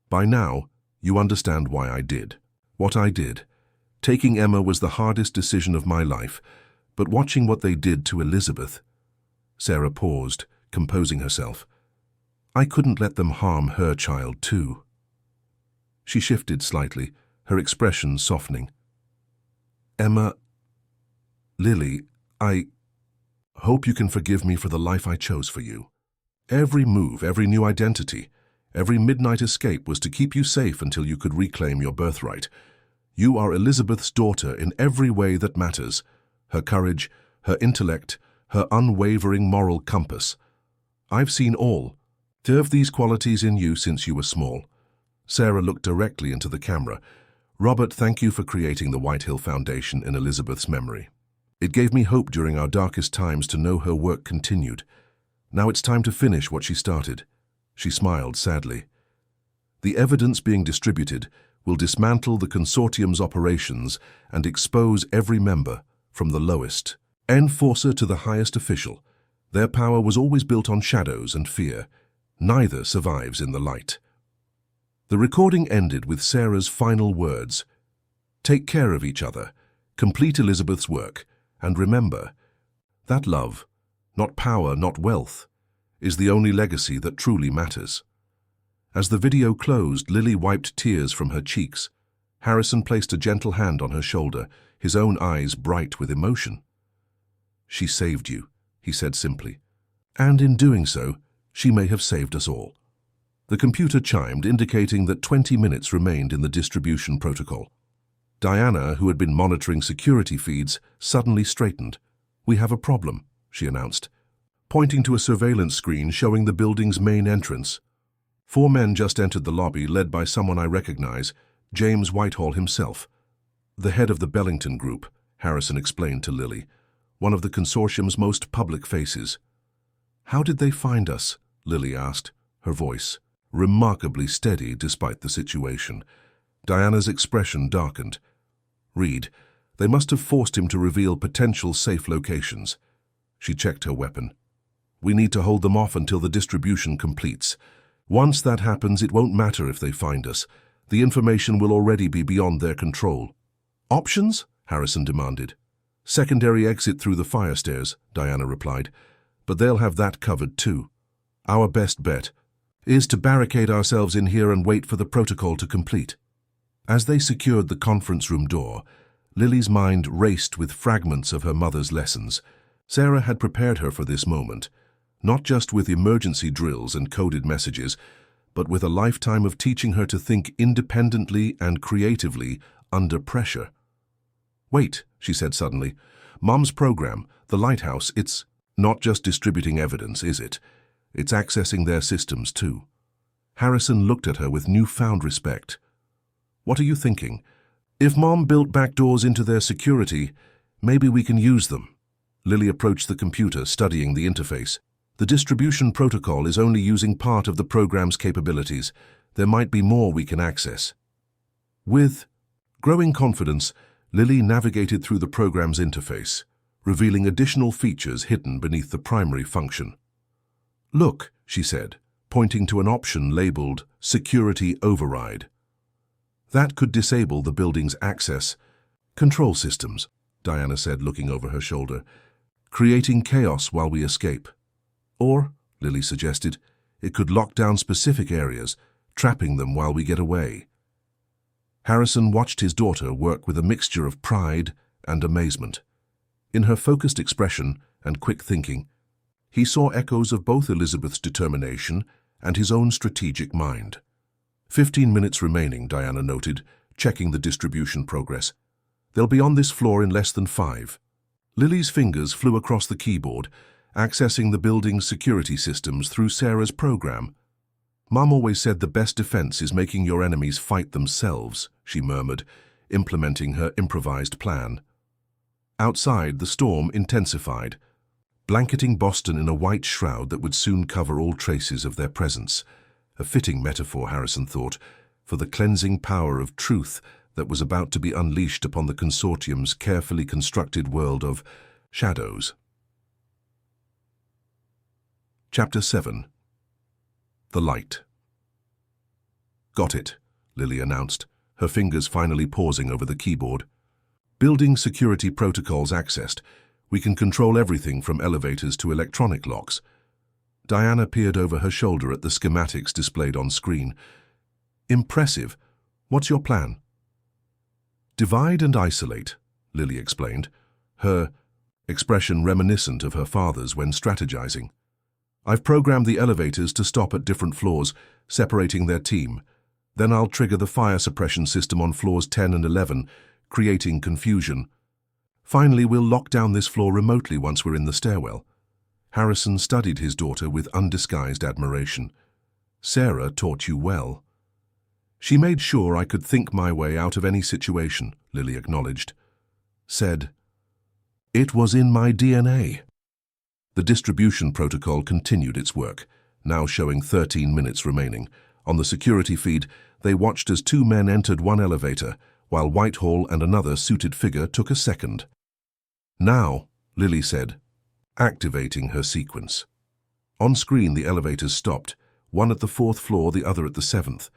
By now, you understand why I did what I did. Taking Emma was the hardest decision of my life, but watching what they did to Elizabeth. Sarah paused, composing herself. I couldn't let them harm her child too. She shifted slightly, her expression softening. Emma, Lily, I hope you can forgive me for the life I chose for you. Every move, every new identity, every midnight escape was to keep you safe until you could reclaim your birthright. You are Elizabeth's daughter in every way that matters. Her courage, her intellect, her unwavering moral compass. I've seen all of these qualities in you since you were small. Sarah looked directly into the camera. Robert, thank you for creating the White Hill Foundation in Elizabeth's memory. It gave me hope during our darkest times to know her work continued. Now it's time to finish what she started. She smiled sadly. The evidence being distributed will dismantle the consortium's operations and expose every member, from the lowest enforcer to the highest official. Their power was always built on shadows and fear. Neither survives in the light. The recording ended with Sarah's final words. Take care of each other, complete Elizabeth's work, and remember that love, not power, not wealth, is the only legacy that truly matters. As the video closed, Lily wiped tears from her cheeks. Harrison placed a gentle hand on her shoulder, his own eyes bright with emotion. She saved you, he said simply, and in doing so, she may have saved us all. The computer chimed, indicating that 20 minutes remained in the distribution protocol. Diana, who had been monitoring security feeds, suddenly straightened. "We have a problem," she announced, pointing to a surveillance screen showing the building's main entrance. 4 men just entered the lobby, led by someone I recognize, James Whitehall himself. "The head of the Bellington Group," Harrison explained to Lily, "one of the consortium's most public faces." "How did they find us?" Lily asked, her voice remarkably steady despite the situation. Diana's expression darkened. "Reed, they must have forced him to reveal potential safe locations." She checked her weapon. "We need to hold them off until the distribution completes. Once that happens, it won't matter if they find us. The information will already be beyond their control." "Options?" Harrison demanded. "Secondary exit through the fire stairs," Diana replied. "But they'll have that covered too. Our best bet is to barricade ourselves in here and wait for the protocol to complete." As they secured the conference room door, Lily's mind raced with fragments of her mother's lessons. Sarah had prepared her for this moment, not just with emergency drills and coded messages, but with a lifetime of teaching her to think independently and creatively under pressure. "Wait," she said suddenly. "Mom's program, the Lighthouse, it's not just distributing evidence, is it? It's accessing their systems too." Harrison looked at her with newfound respect. "What are you thinking? If Mom built backdoors into their security, maybe we can use them." Lily approached the computer, studying the interface. "The distribution protocol is only using part of the program's capabilities. There might be more we can access." With growing confidence, Lily navigated through the program's interface, revealing additional features hidden beneath the primary function. "Look," she said, pointing to an option labeled Security Override. "That could disable the building's access control systems," Diana said, looking over her shoulder, "creating chaos while we escape. Or," Lily suggested, "it could lock down specific areas, trapping them while we get away." Harrison watched his daughter work with a mixture of pride and amazement. In her focused expression and quick thinking, he saw echoes of both Elizabeth's determination and his own strategic mind. 15 minutes remaining, Diana noted, checking the distribution progress. "They'll be on this floor in less than 5. Lily's fingers flew across the keyboard, accessing the building's security systems through Sarah's program. "Mom always said the best defense is making your enemies fight themselves," she murmured, implementing her improvised plan. Outside, the storm intensified, blanketing Boston in a white shroud that would soon cover all traces of their presence. A fitting metaphor, Harrison thought, for the cleansing power of truth that was about to be unleashed upon the consortium's carefully constructed world of shadows. Chapter 7. The Light. "Got it," Lily announced, her fingers finally pausing over the keyboard. "Building security protocols accessed. We can control everything from elevators to electronic locks." Diana peered over her shoulder at the schematics displayed on screen. "Impressive. What's your plan?" "Divide and isolate," Lily explained, her expression reminiscent of her father's when strategizing. "I've programmed the elevators to stop at different floors, separating their team. Then I'll trigger the fire suppression system on floors 10 and 11, creating confusion. Finally, we'll lock down this floor remotely once we're in the stairwell." Harrison studied his daughter with undisguised admiration. "Sarah taught you well." "She made sure I could think my way out of any situation," Lily acknowledged. Said, "It was in my DNA." The distribution protocol continued its work, now showing 13 minutes remaining. On the security feed, they watched as 2 men entered one elevator, while Whitehall and another suited figure took a second. "Now," Lily said, activating her sequence. On screen, the elevators stopped, one at the 4th floor, the other at the 7th.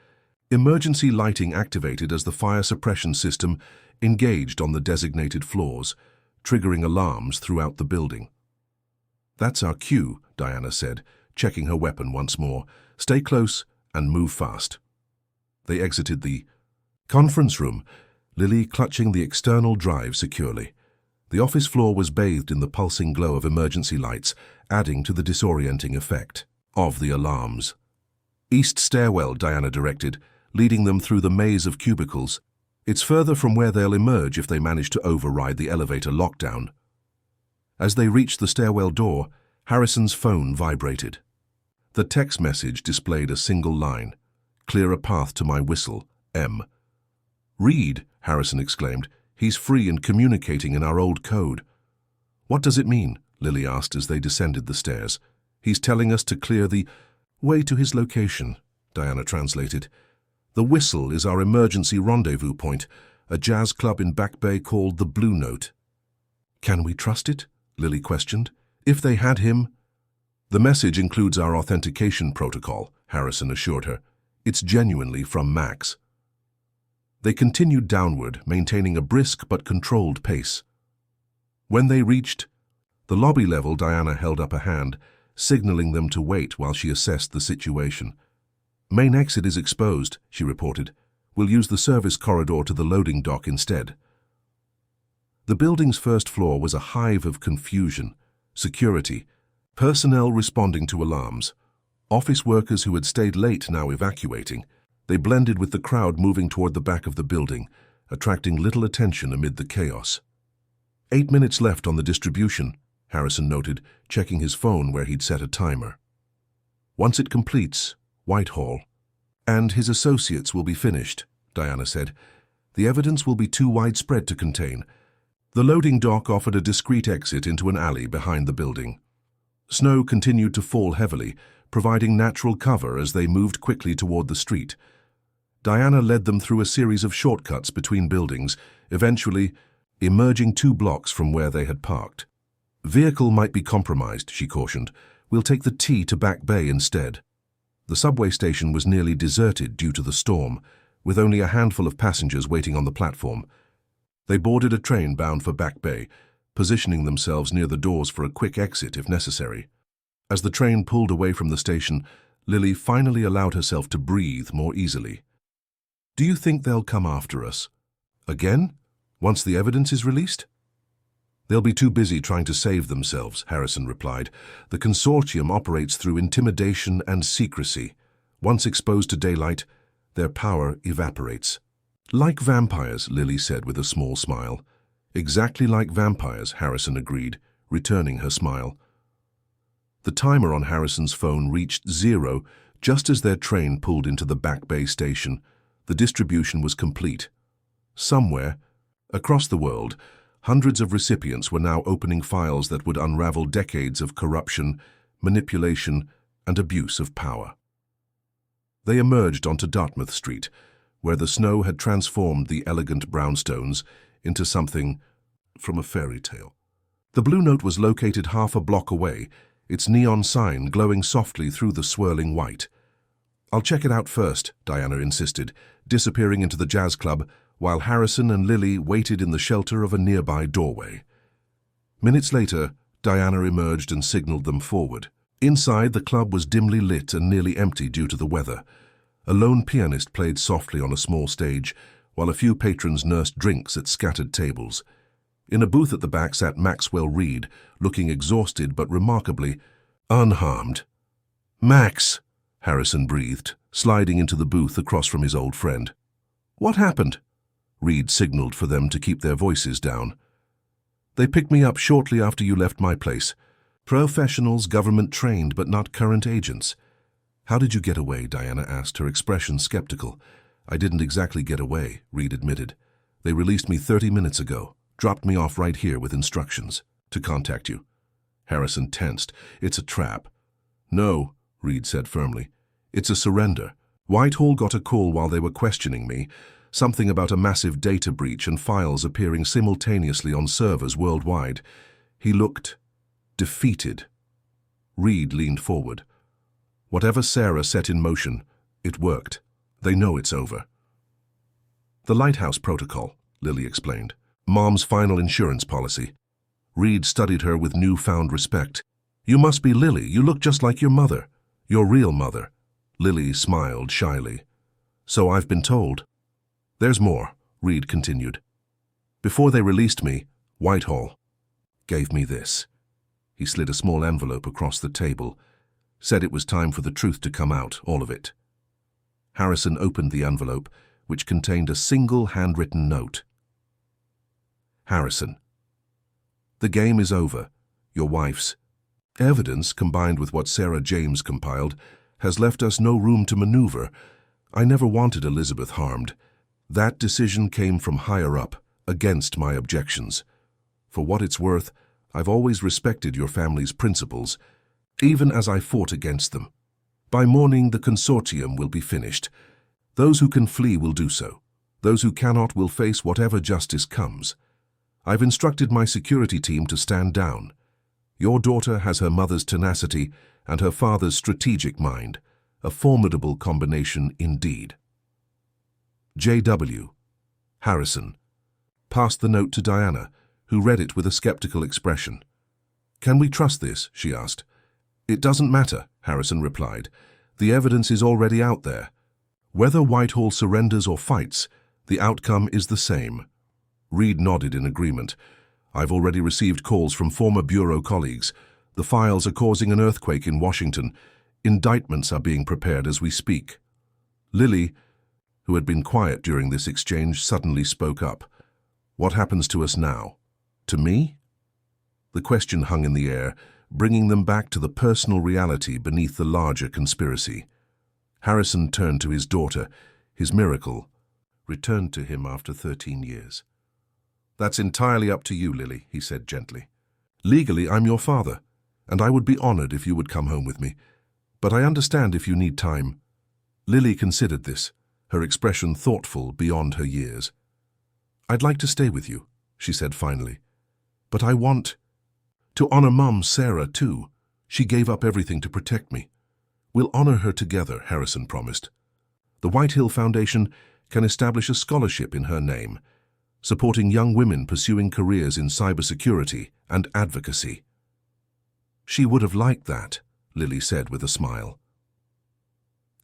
Emergency lighting activated as the fire suppression system engaged on the designated floors, triggering alarms throughout the building. "That's our cue," Diana said, checking her weapon once more. "Stay close and move fast." They exited the conference room, Lily clutching the external drive securely. The office floor was bathed in the pulsing glow of emergency lights, adding to the disorienting effect of the alarms. "East stairwell," Diana directed, leading them through the maze of cubicles. It's further from where they'll emerge if they manage to override the elevator lockdown. As they reached the stairwell door, Harrison's phone vibrated. The text message displayed a single line. "Clear a path to my whistle, M." "Read," Harrison exclaimed. "He's free and communicating in our old code." "What does it mean?" Lily asked as they descended the stairs. "He's telling us to clear the way to his location," Diana translated. "The whistle is our emergency rendezvous point, a jazz club in Back Bay called the Blue Note." "Can we trust it?" Lily questioned. "If they had him—" "The message includes our authentication protocol," Harrison assured her. "It's genuinely from Max." They continued downward, maintaining a brisk but controlled pace. When they reached the lobby level, Diana held up a hand, signaling them to wait while she assessed the situation. "Main exit is exposed," she reported. "We'll use the service corridor to the loading dock instead." The building's first floor was a hive of confusion, security, personnel responding to alarms, office workers who had stayed late now evacuating. They blended with the crowd moving toward the back of the building, attracting little attention amid the chaos. 8 minutes left on the distribution, Harrison noted, checking his phone where he'd set a timer. "Once it completes, Whitehall, and his associates will be finished," Diana said. "The evidence will be too widespread to contain." The loading dock offered a discreet exit into an alley behind the building. Snow continued to fall heavily, providing natural cover as they moved quickly toward the street. Diana led them through a series of shortcuts between buildings, eventually emerging 2 blocks from where they had parked. "Vehicle might be compromised," she cautioned. "We'll take the T to Back Bay instead." The subway station was nearly deserted due to the storm, with only a handful of passengers waiting on the platform. They boarded a train bound for Back Bay, positioning themselves near the doors for a quick exit if necessary. As the train pulled away from the station, Lily finally allowed herself to breathe more easily. "Do you think they'll come after us? Again? Once the evidence is released?" "They'll be too busy trying to save themselves," Harrison replied. "The consortium operates through intimidation and secrecy. Once exposed to daylight, their power evaporates." "Like vampires," Lily said with a small smile. "Exactly like vampires," Harrison agreed, returning her smile. The timer on Harrison's phone reached 0 just as their train pulled into the Back Bay station. The distribution was complete. Somewhere, across the world, hundreds of recipients were now opening files that would unravel decades of corruption, manipulation, and abuse of power. They emerged onto Dartmouth Street, where the snow had transformed the elegant brownstones into something from a fairy tale. The Blue Note was located half a block away, its neon sign glowing softly through the swirling white. "I'll check it out first," Diana insisted, disappearing into the jazz club, while Harrison and Lily waited in the shelter of a nearby doorway. Minutes later, Diana emerged and signaled them forward. Inside, the club was dimly lit and nearly empty due to the weather. A lone pianist played softly on a small stage, while a few patrons nursed drinks at scattered tables. In a booth at the back sat Maxwell Reed, looking exhausted but remarkably unharmed. "Max," Harrison breathed, sliding into the booth across from his old friend. "What happened?" Reed signaled for them to keep their voices down. "They picked me up shortly after you left my place. Professionals, government-trained, but not current agents." "How did you get away?" Diana asked, her expression skeptical. "I didn't exactly get away," Reed admitted. "They released me 30 minutes ago, dropped me off right here with instructions to contact you." Harrison tensed. "It's a trap." "No," Reed said firmly. "It's a surrender. Whitehall got a call while they were questioning me, something about a massive data breach and files appearing simultaneously on servers worldwide." He looked defeated. Reed leaned forward. "Whatever Sarah set in motion, it worked. They know it's over." "The Lighthouse Protocol," Lily explained. "Mom's final insurance policy." Reed studied her with newfound respect. "You must be Lily. You look just like your mother. Your real mother." Lily smiled shyly. "So I've been told." "There's more," Reed continued. "Before they released me, Whitehall gave me this." He slid a small envelope across the table, said it was time for the truth to come out, all of it. Harrison opened the envelope, which contained a single handwritten note. Harrison. The game is over. Your wife's evidence, combined with what Sarah James compiled, has left us no room to maneuver. I never wanted Elizabeth harmed. That decision came from higher up, against my objections. For what it's worth, I've always respected your family's principles, even as I fought against them. By morning, the consortium will be finished. Those who can flee will do so. Those who cannot will face whatever justice comes. I've instructed my security team to stand down. Your daughter has her mother's tenacity and her father's strategic mind, a formidable combination indeed. J.W. Harrison passed the note to Diana, who read it with a skeptical expression. "Can we trust this?" she asked. "It doesn't matter," Harrison replied. "The evidence is already out there. Whether Whitehall surrenders or fights, the outcome is the same." Reed nodded in agreement. "I've already received calls from former bureau colleagues. The files are causing an earthquake in Washington. Indictments are being prepared as we speak." Lily, who had been quiet during this exchange, suddenly spoke up. "What happens to us now? To me?" The question hung in the air, bringing them back to the personal reality beneath the larger conspiracy. Harrison turned to his daughter. His miracle returned to him after 13 years. "That's entirely up to you, Lily," he said gently. "Legally, I'm your father, and I would be honored if you would come home with me. But I understand if you need time." Lily considered this, her expression thoughtful beyond her years. "I'd like to stay with you," she said finally. "But I want to honor Mum, Sarah, too. She gave up everything to protect me." "We'll honor her together," Harrison promised. "The White Hill Foundation can establish a scholarship in her name, supporting young women pursuing careers in cybersecurity and advocacy." "She would have liked that," Lily said with a smile.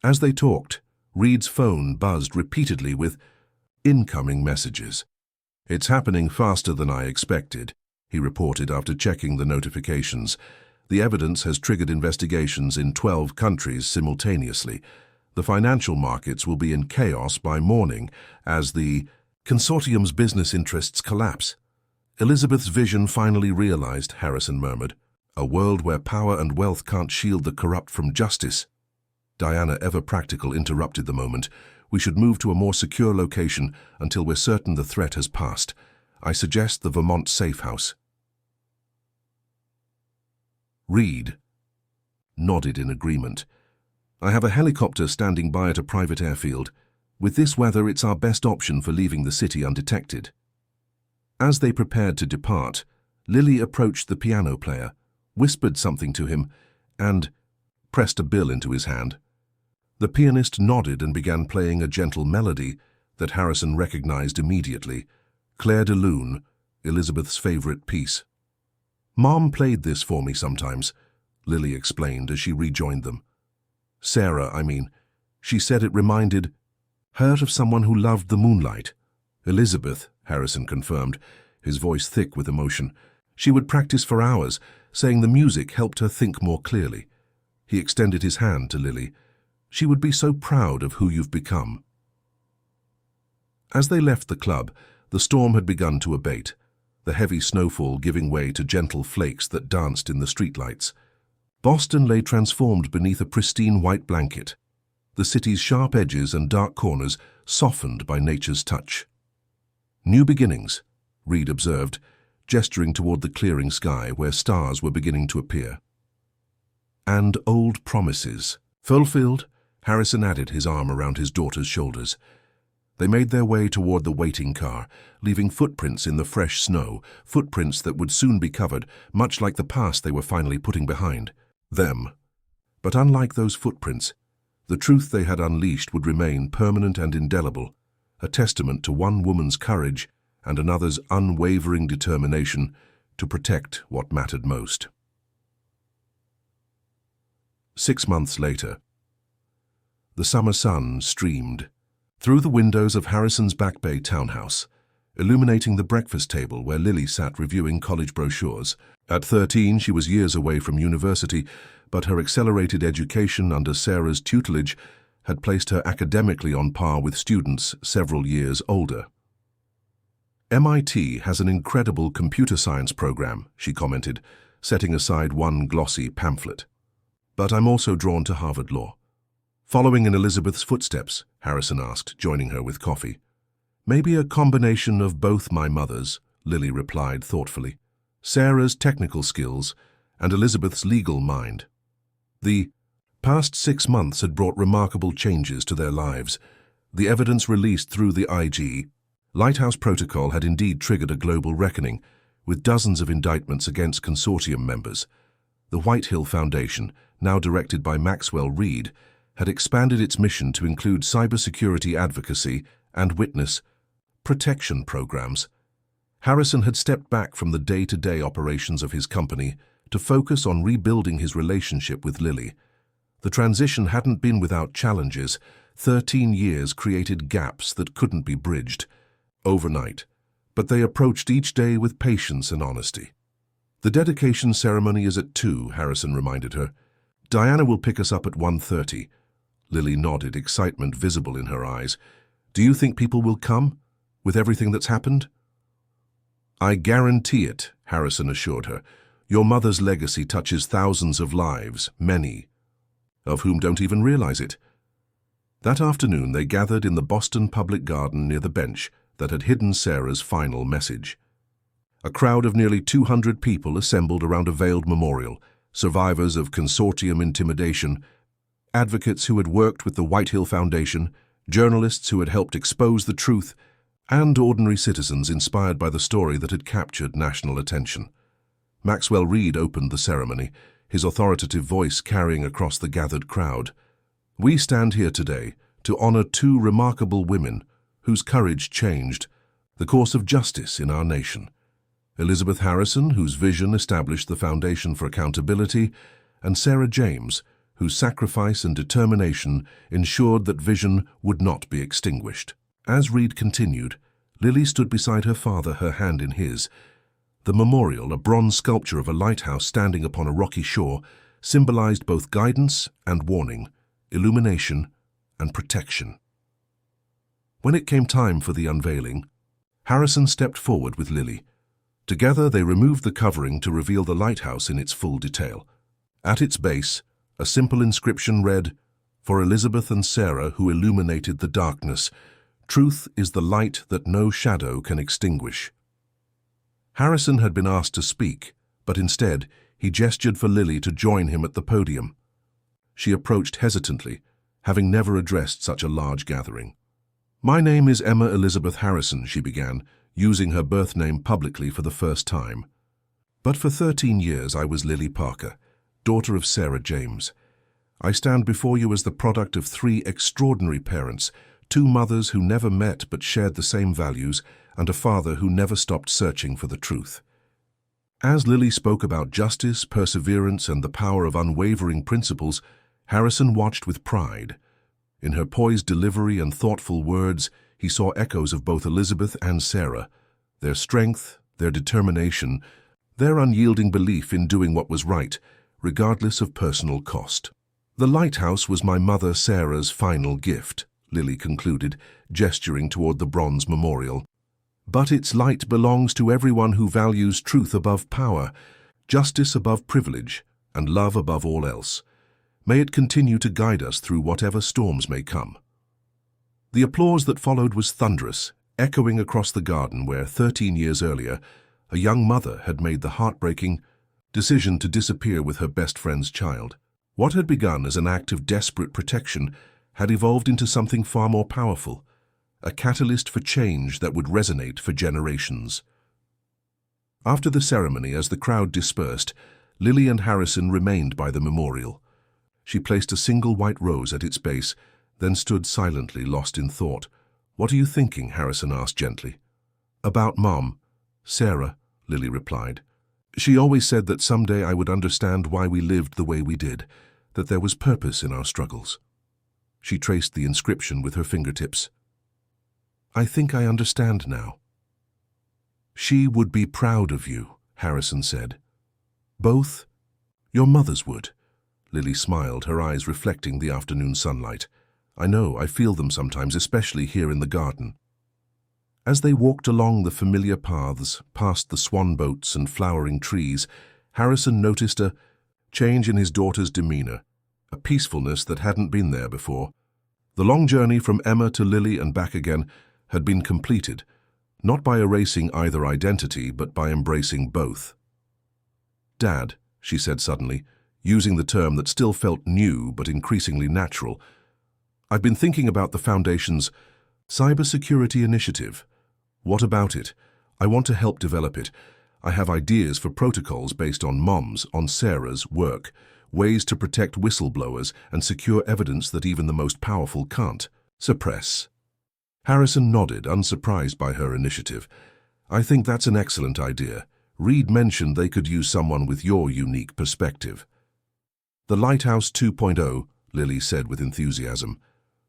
As they talked, Reed's phone buzzed repeatedly with incoming messages. "It's happening faster than I expected," he reported after checking the notifications. "The evidence has triggered investigations in 12 countries simultaneously. The financial markets will be in chaos by morning as the consortium's business interests collapse." "Elizabeth's vision finally realized," Harrison murmured. "A world where power and wealth can't shield the corrupt from justice." Diana, ever practical, interrupted the moment. "We should move to a more secure location until we're certain the threat has passed. I suggest the Vermont safe house." Reed nodded in agreement. "I have a helicopter standing by at a private airfield. With this weather, it's our best option for leaving the city undetected." As they prepared to depart, Lily approached the piano player, whispered something to him, and pressed a bill into his hand. The pianist nodded and began playing a gentle melody that Harrison recognized immediately, Claire de Lune, Elizabeth's favorite piece. "Mom played this for me sometimes," Lily explained as she rejoined them. "Sarah, I mean. She said it reminded her of someone who loved the moonlight." "Elizabeth," Harrison confirmed, his voice thick with emotion. "She would practice for hours, saying the music helped her think more clearly." He extended his hand to Lily. "She would be so proud of who you've become." As they left the club, the storm had begun to abate, the heavy snowfall giving way to gentle flakes that danced in the streetlights. Boston lay transformed beneath a pristine white blanket, the city's sharp edges and dark corners softened by nature's touch. "New beginnings," Reed observed, gesturing toward the clearing sky where stars were beginning to appear. "And old promises fulfilled," Harrison added, his arm around his daughter's shoulders. They made their way toward the waiting car, leaving footprints in the fresh snow, footprints that would soon be covered, much like the past they were finally putting behind them. But unlike those footprints, the truth they had unleashed would remain permanent and indelible, a testament to one woman's courage and another's unwavering determination to protect what mattered most. 6 months later, the summer sun streamed through the windows of Harrison's Back Bay townhouse, illuminating the breakfast table where Lily sat reviewing college brochures. At 13, she was years away from university, but her accelerated education under Sarah's tutelage had placed her academically on par with students several years older. "MIT has an incredible computer science program," she commented, setting aside one glossy pamphlet. "But I'm also drawn to Harvard Law." "Following in Elizabeth's footsteps?" Harrison asked, joining her with coffee. "Maybe a combination of both my mothers," Lily replied thoughtfully. "Sarah's technical skills and Elizabeth's legal mind." The past 6 months had brought remarkable changes to their lives. The evidence released through the IG Lighthouse Protocol had indeed triggered a global reckoning, with dozens of indictments against consortium members. The Whitehill Foundation, now directed by Maxwell Reed, had expanded its mission to include cybersecurity advocacy and witness protection programs. Harrison had stepped back from the day-to-day operations of his company to focus on rebuilding his relationship with Lily. The transition hadn't been without challenges. 13 years created gaps that couldn't be bridged overnight, but they approached each day with patience and honesty. "The dedication ceremony is at 2, Harrison reminded her. "Diana will pick us up at 1:30. Lily nodded, excitement visible in her eyes. "Do you think people will come, with everything that's happened?" "I guarantee it," Harrison assured her. "Your mother's legacy touches thousands of lives, many of whom don't even realize it." That afternoon they gathered in the Boston Public Garden near the bench that had hidden Sarah's final message. A crowd of nearly 200 people assembled around a veiled memorial, survivors of consortium intimidation, advocates who had worked with the Whitehill Foundation, journalists who had helped expose the truth, and ordinary citizens inspired by the story that had captured national attention. Maxwell Reed opened the ceremony, his authoritative voice carrying across the gathered crowd. "We stand here today to honor 2 remarkable women whose courage changed the course of justice in our nation. Elizabeth Harrison, whose vision established the foundation for accountability, and Sarah James, whose sacrifice and determination ensured that vision would not be extinguished." As Reed continued, Lily stood beside her father, her hand in his. The memorial, a bronze sculpture of a lighthouse standing upon a rocky shore, symbolized both guidance and warning, illumination and protection. When it came time for the unveiling, Harrison stepped forward with Lily. Together they removed the covering to reveal the lighthouse in its full detail. At its base, a simple inscription read, "For Elizabeth and Sarah who illuminated the darkness, truth is the light that no shadow can extinguish." Harrison had been asked to speak, but instead he gestured for Lily to join him at the podium. She approached hesitantly, having never addressed such a large gathering. "My name is Emma Elizabeth Harrison," she began, using her birth name publicly for the first time. "But for 13 years I was Lily Parker, daughter of Sarah James. I stand before you as the product of 3 extraordinary parents, 2 mothers who never met but shared the same values, and a father who never stopped searching for the truth." As Lily spoke about justice, perseverance, and the power of unwavering principles, Harrison watched with pride. In her poised delivery and thoughtful words, he saw echoes of both Elizabeth and Sarah, their strength, their determination, their unyielding belief in doing what was right, regardless of personal cost. "The lighthouse was my mother Sarah's final gift," Lily concluded, gesturing toward the bronze memorial. "But its light belongs to everyone who values truth above power, justice above privilege, and love above all else. May it continue to guide us through whatever storms may come." The applause that followed was thunderous, echoing across the garden where, 13 years earlier, a young mother had made the heartbreaking decision to disappear with her best friend's child. What had begun as an act of desperate protection had evolved into something far more powerful, a catalyst for change that would resonate for generations. After the ceremony, as the crowd dispersed, Lily and Harrison remained by the memorial. She placed a single white rose at its base, then stood silently, lost in thought. "What are you thinking?" Harrison asked gently. "About Mom, Sarah," Lily replied. "She always said that someday I would understand why we lived the way we did, that there was purpose in our struggles." She traced the inscription with her fingertips. "I think I understand now." "She would be proud of you," Harrison said. "Both? Your mothers would." Lily smiled, her eyes reflecting the afternoon sunlight. I know, I feel them sometimes, especially here in the garden." As they walked along the familiar paths, past the swan boats and flowering trees, Harrison noticed a change in his daughter's demeanor, a peacefulness that hadn't been there before. The long journey from Emma to Lily and back again had been completed, not by erasing either identity, but by embracing both. "Dad," she said suddenly, using the term that still felt new but increasingly natural, "I've been thinking about the Foundation's cybersecurity initiative. What about it? I want to help develop it. I have ideas for protocols based on Mom's, on Sarah's work, ways to protect whistleblowers and secure evidence that even the most powerful can't suppress." Harrison nodded, unsurprised by her initiative. "I think that's an excellent idea. Reed mentioned they could use someone with your unique perspective." "The Lighthouse 2.0, Lily said with enthusiasm.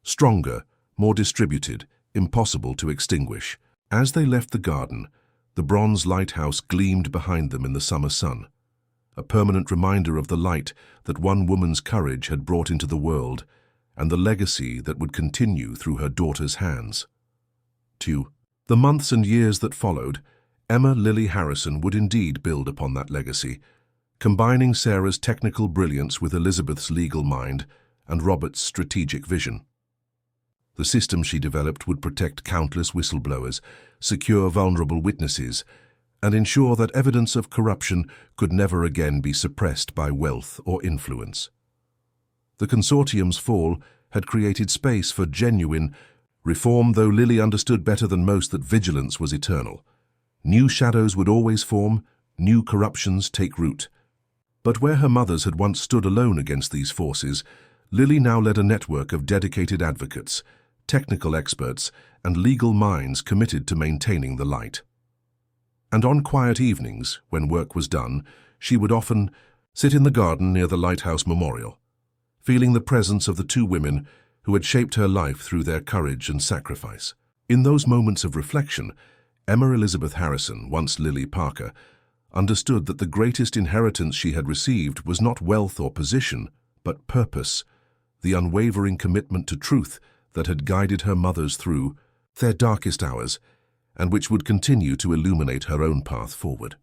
"Stronger, more distributed, impossible to extinguish." As they left the garden, the bronze lighthouse gleamed behind them in the summer sun, a permanent reminder of the light that one woman's courage had brought into the world and the legacy that would continue through her daughter's hands. The months and years that followed, Emma Lily Harrison would indeed build upon that legacy, combining Sarah's technical brilliance with Elizabeth's legal mind and Robert's strategic vision. The system she developed would protect countless whistleblowers, secure vulnerable witnesses, and ensure that evidence of corruption could never again be suppressed by wealth or influence. The consortium's fall had created space for genuine reform, though Lily understood better than most that vigilance was eternal. New shadows would always form, new corruptions take root. But where her mothers had once stood alone against these forces, Lily now led a network of dedicated advocates, technical experts, and legal minds committed to maintaining the light. And on quiet evenings, when work was done, she would often sit in the garden near the lighthouse memorial, feeling the presence of the two women who had shaped her life through their courage and sacrifice. In those moments of reflection, Emma Elizabeth Harrison, once Lily Parker, understood that the greatest inheritance she had received was not wealth or position, but purpose, the unwavering commitment to truth that had guided her mothers through their darkest hours, and which would continue to illuminate her own path forward.